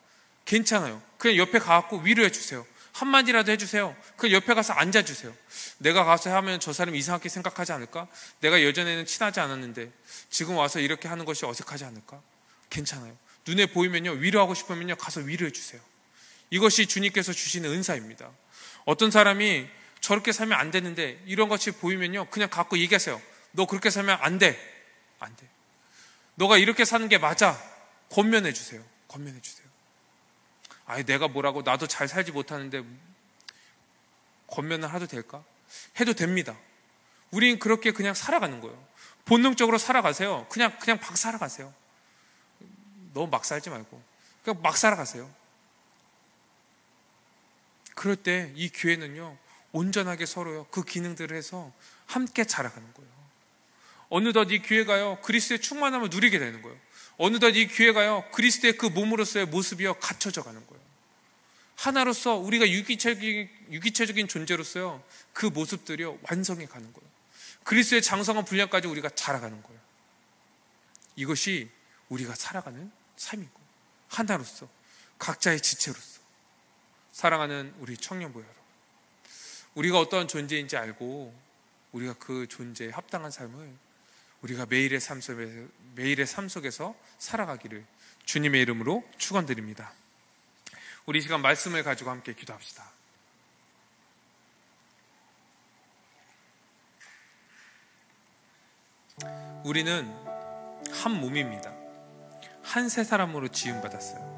괜찮아요. 그냥 옆에 가갖고 위로해 주세요. 한마디라도 해주세요. 그 옆에 가서 앉아주세요. 내가 가서 하면 저 사람이 이상하게 생각하지 않을까? 내가 예전에는 친하지 않았는데 지금 와서 이렇게 하는 것이 어색하지 않을까? 괜찮아요. 눈에 보이면요, 위로하고 싶으면요, 가서 위로해 주세요. 이것이 주님께서 주시는 은사입니다. 어떤 사람이 저렇게 살면 안 되는데 이런 것이 보이면요, 그냥 갖고 얘기하세요. 너 그렇게 살면 안 돼. 안 돼. 너가 이렇게 사는 게 맞아. 권면해 주세요. 권면해 주세요. 내가 뭐라고, 나도 잘 살지 못하는데 권면을 해도 될까? 해도 됩니다. 우린 그렇게 그냥 살아가는 거예요. 본능적으로 살아가세요. 그냥 막 살아가세요. 너무 막 살지 말고 그냥 막 살아가세요. 그럴 때 이 교회는요, 온전하게 서로요, 그 기능들을 해서 함께 자라가는 거예요. 어느덧 이 교회가요, 그리스도의 충만함을 누리게 되는 거예요. 어느덧 이 교회가요, 그리스도의 그 몸으로서의 모습이요, 갖춰져 가는 거예요. 하나로서 우리가 유기체적인 존재로서요, 그 모습들이요, 완성해 가는 거예요. 그리스도의 장성한 분량까지 우리가 자라가는 거예요. 이것이 우리가 살아가는 삶이고, 하나로서, 각자의 지체로서 사랑하는 우리 청년부 여러분, 우리가 어떤 존재인지 알고 우리가 그 존재에 합당한 삶을 우리가 매일의 삶 속에서 살아가기를 주님의 이름으로 축원드립니다. 우리 시간 말씀을 가지고 함께 기도합시다. 우리는 한 몸입니다. 한 세 사람으로 지음받았어요.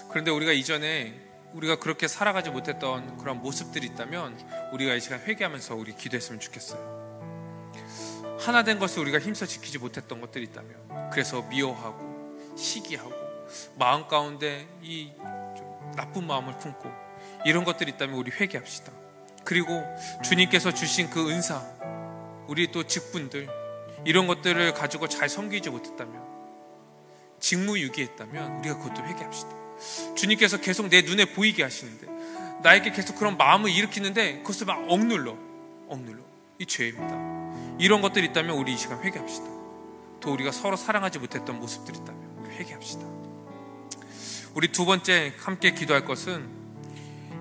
그런데 우리가 이전에 우리가 그렇게 살아가지 못했던 그런 모습들이 있다면 우리가 이 시간 회개하면서 우리 기도했으면 좋겠어요. 하나 된 것을 우리가 힘써 지키지 못했던 것들이 있다면, 그래서 미워하고 시기하고 마음 가운데 이 나쁜 마음을 품고 이런 것들이 있다면 우리 회개합시다. 그리고 주님께서 주신 그 은사, 우리 또 직분들, 이런 것들을 가지고 잘 섬기지 못했다면, 직무유기했다면 우리가 그것도 회개합시다. 주님께서 계속 내 눈에 보이게 하시는데, 나에게 계속 그런 마음을 일으키는데 그것을 막 억눌러 이 죄입니다. 이런 것들이 있다면 우리 이 시간 회개합시다. 또 우리가 서로 사랑하지 못했던 모습들이 있다면 우리 회개합시다. 우리 두 번째 함께 기도할 것은,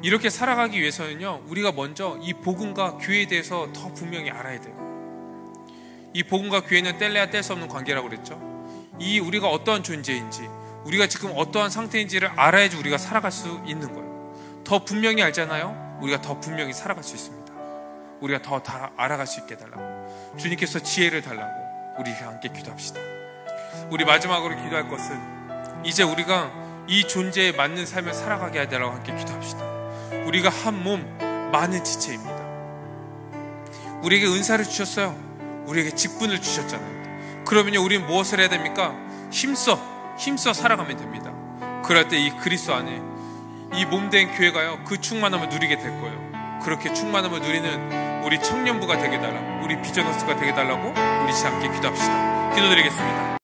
이렇게 살아가기 위해서는요, 우리가 먼저 이 복음과 교회에 대해서 더 분명히 알아야 돼요. 이 복음과 교회는 뗄래야 뗄 수 없는 관계라고 그랬죠. 이 우리가 어떠한 존재인지, 우리가 지금 어떠한 상태인지를 알아야지 우리가 살아갈 수 있는 거예요. 더 분명히 알잖아요. 우리가 더 분명히 살아갈 수 있습니다. 우리가 더 다 알아갈 수 있게 해달라고, 주님께서 지혜를 달라고 우리 함께 기도합시다. 우리 마지막으로 기도할 것은, 이제 우리가 이 존재에 맞는 삶을 살아가게 해달라고 함께 기도합시다. 우리가 한 몸 많은 지체입니다. 우리에게 은사를 주셨어요. 우리에게 직분을 주셨잖아요. 그러면요, 우리는 무엇을 해야 됩니까? 힘써 살아가면 됩니다. 그럴 때 이 그리스도 안에 이 몸된 교회가요, 그 충만함을 누리게 될 거예요. 그렇게 충만함을 누리는 우리 청년부가 되게 달라고, 우리 비전너스가 되게 달라고 우리 함께 기도합시다. 기도드리겠습니다.